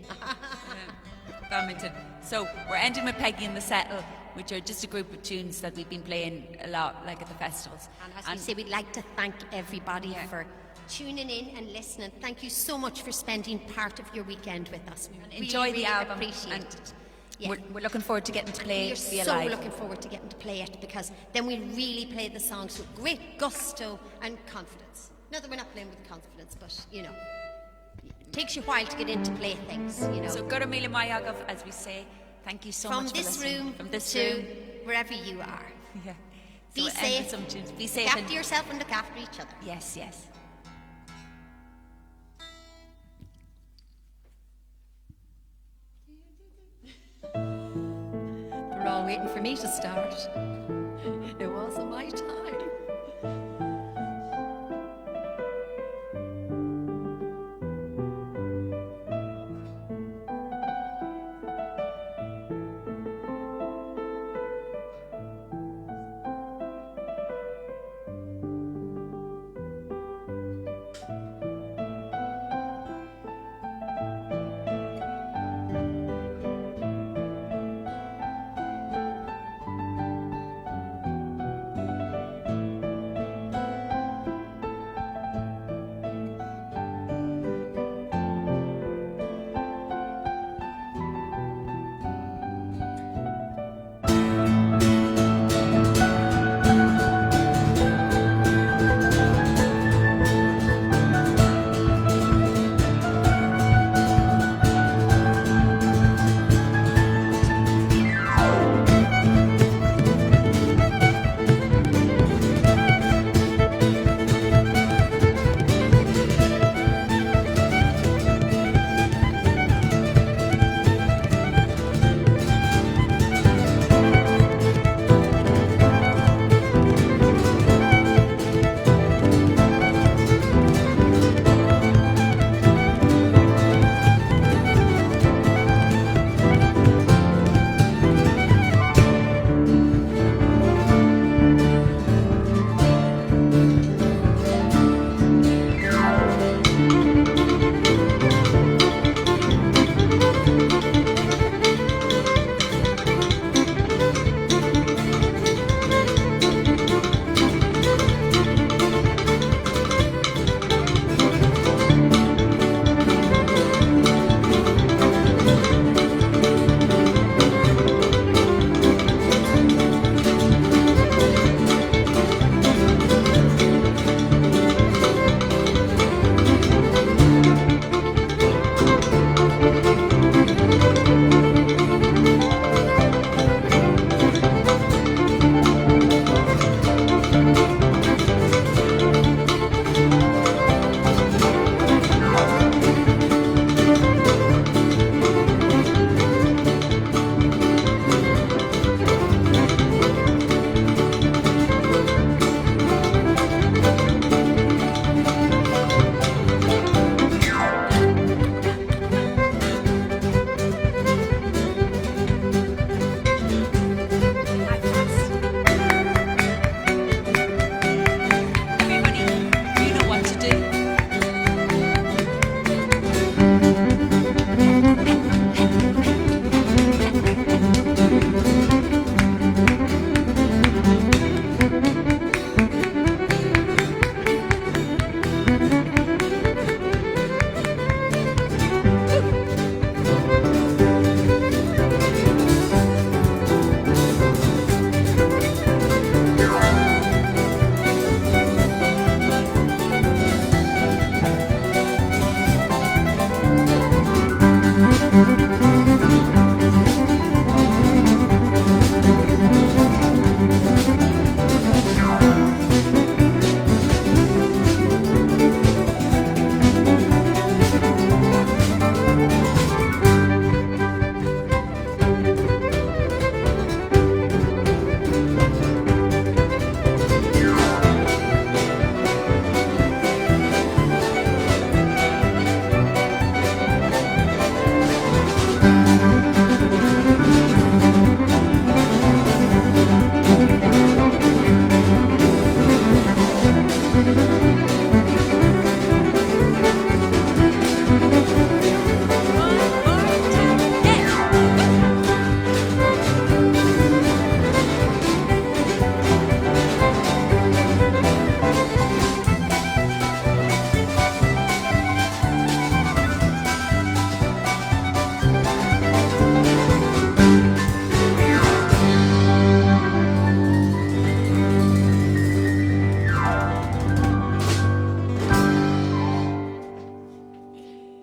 Speaker 2: Badminton. So we're ending with Peggy and the Settle, which are just a group of tunes that we've been playing a lot, like at the festivals.
Speaker 3: And as we say, we'd like to thank everybody for tuning in and listening. Thank you so much for spending part of your weekend with us. We
Speaker 2: enjoy
Speaker 3: really,
Speaker 2: the album.
Speaker 3: Appreciate
Speaker 2: and
Speaker 3: it. Yeah.
Speaker 2: we're looking forward to getting to play
Speaker 3: We are
Speaker 2: it, be
Speaker 3: so
Speaker 2: alive.
Speaker 3: looking forward to getting to play it, because then we really play the songs with great gusto and confidence. Not that we're not playing with confidence, but it takes you a while to get into play things,
Speaker 2: So Gurumila Mayagav, as we say, thank you so
Speaker 3: From
Speaker 2: much
Speaker 3: this
Speaker 2: for listening.
Speaker 3: room
Speaker 2: From this
Speaker 3: to
Speaker 2: room.
Speaker 3: wherever you are.
Speaker 2: Yeah.
Speaker 3: Be
Speaker 2: So we'll end
Speaker 3: safe.
Speaker 2: with some tunes. Be
Speaker 3: Look
Speaker 2: safe.
Speaker 3: after
Speaker 2: and-
Speaker 3: yourself and look after each other.
Speaker 2: Yes, yes.
Speaker 3: They're all waiting for me to start. It wasn't my time.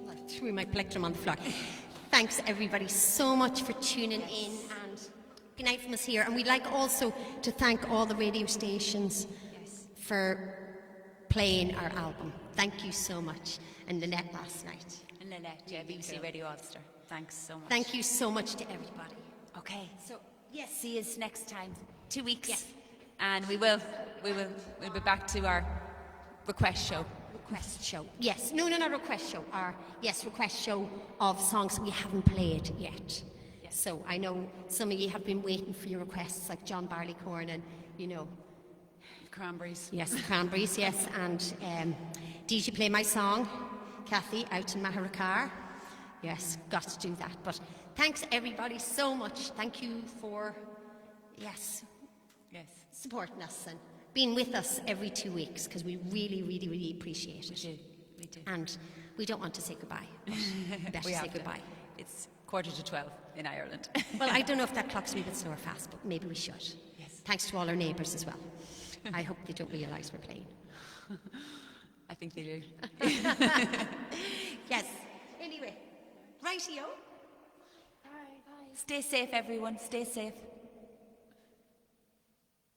Speaker 3: I threw my plectrum on the floor. Thanks everybody so much for tuning in, and good night from us here. And we'd like also to thank all the radio stations for playing our album. Thank you so much. And Lynette last night.
Speaker 2: And Lynette, yeah, BBC Radio Ulster. Thanks so much.
Speaker 3: Thank you so much to everybody.
Speaker 2: Okay,
Speaker 3: So, yes.
Speaker 2: see you next time. 2 weeks.
Speaker 3: Yes.
Speaker 2: And we'll be back to our request show.
Speaker 3: Request show. Yes. No, not request show. Request show of songs we haven't played yet.
Speaker 2: Yes.
Speaker 3: So I know some of you have been waiting for your requests, like John Barleycorn and,
Speaker 2: Cranberries.
Speaker 3: yes, the Cranberries, yes. And did you play my song, Kathy, out in Maharakar? Yes, got to do that. But thanks everybody so much. Thank you for,
Speaker 2: Yes.
Speaker 3: supporting us and being with us every 2 weeks, because we really, really, really appreciate it.
Speaker 2: We do.
Speaker 3: And we don't want to say goodbye. Better
Speaker 2: We
Speaker 3: say
Speaker 2: have to.
Speaker 3: goodbye.
Speaker 2: It's 11:45 in Ireland.
Speaker 3: Well, I don't know if that clock's a wee bit slow or fast, but maybe we should.
Speaker 2: Yes.
Speaker 3: Thanks to all our neighbours as well. I hope they don't realise we're playing.
Speaker 2: I think they do.
Speaker 3: Yes. Anyway, rightio.
Speaker 2: Stay safe, everyone. Stay safe.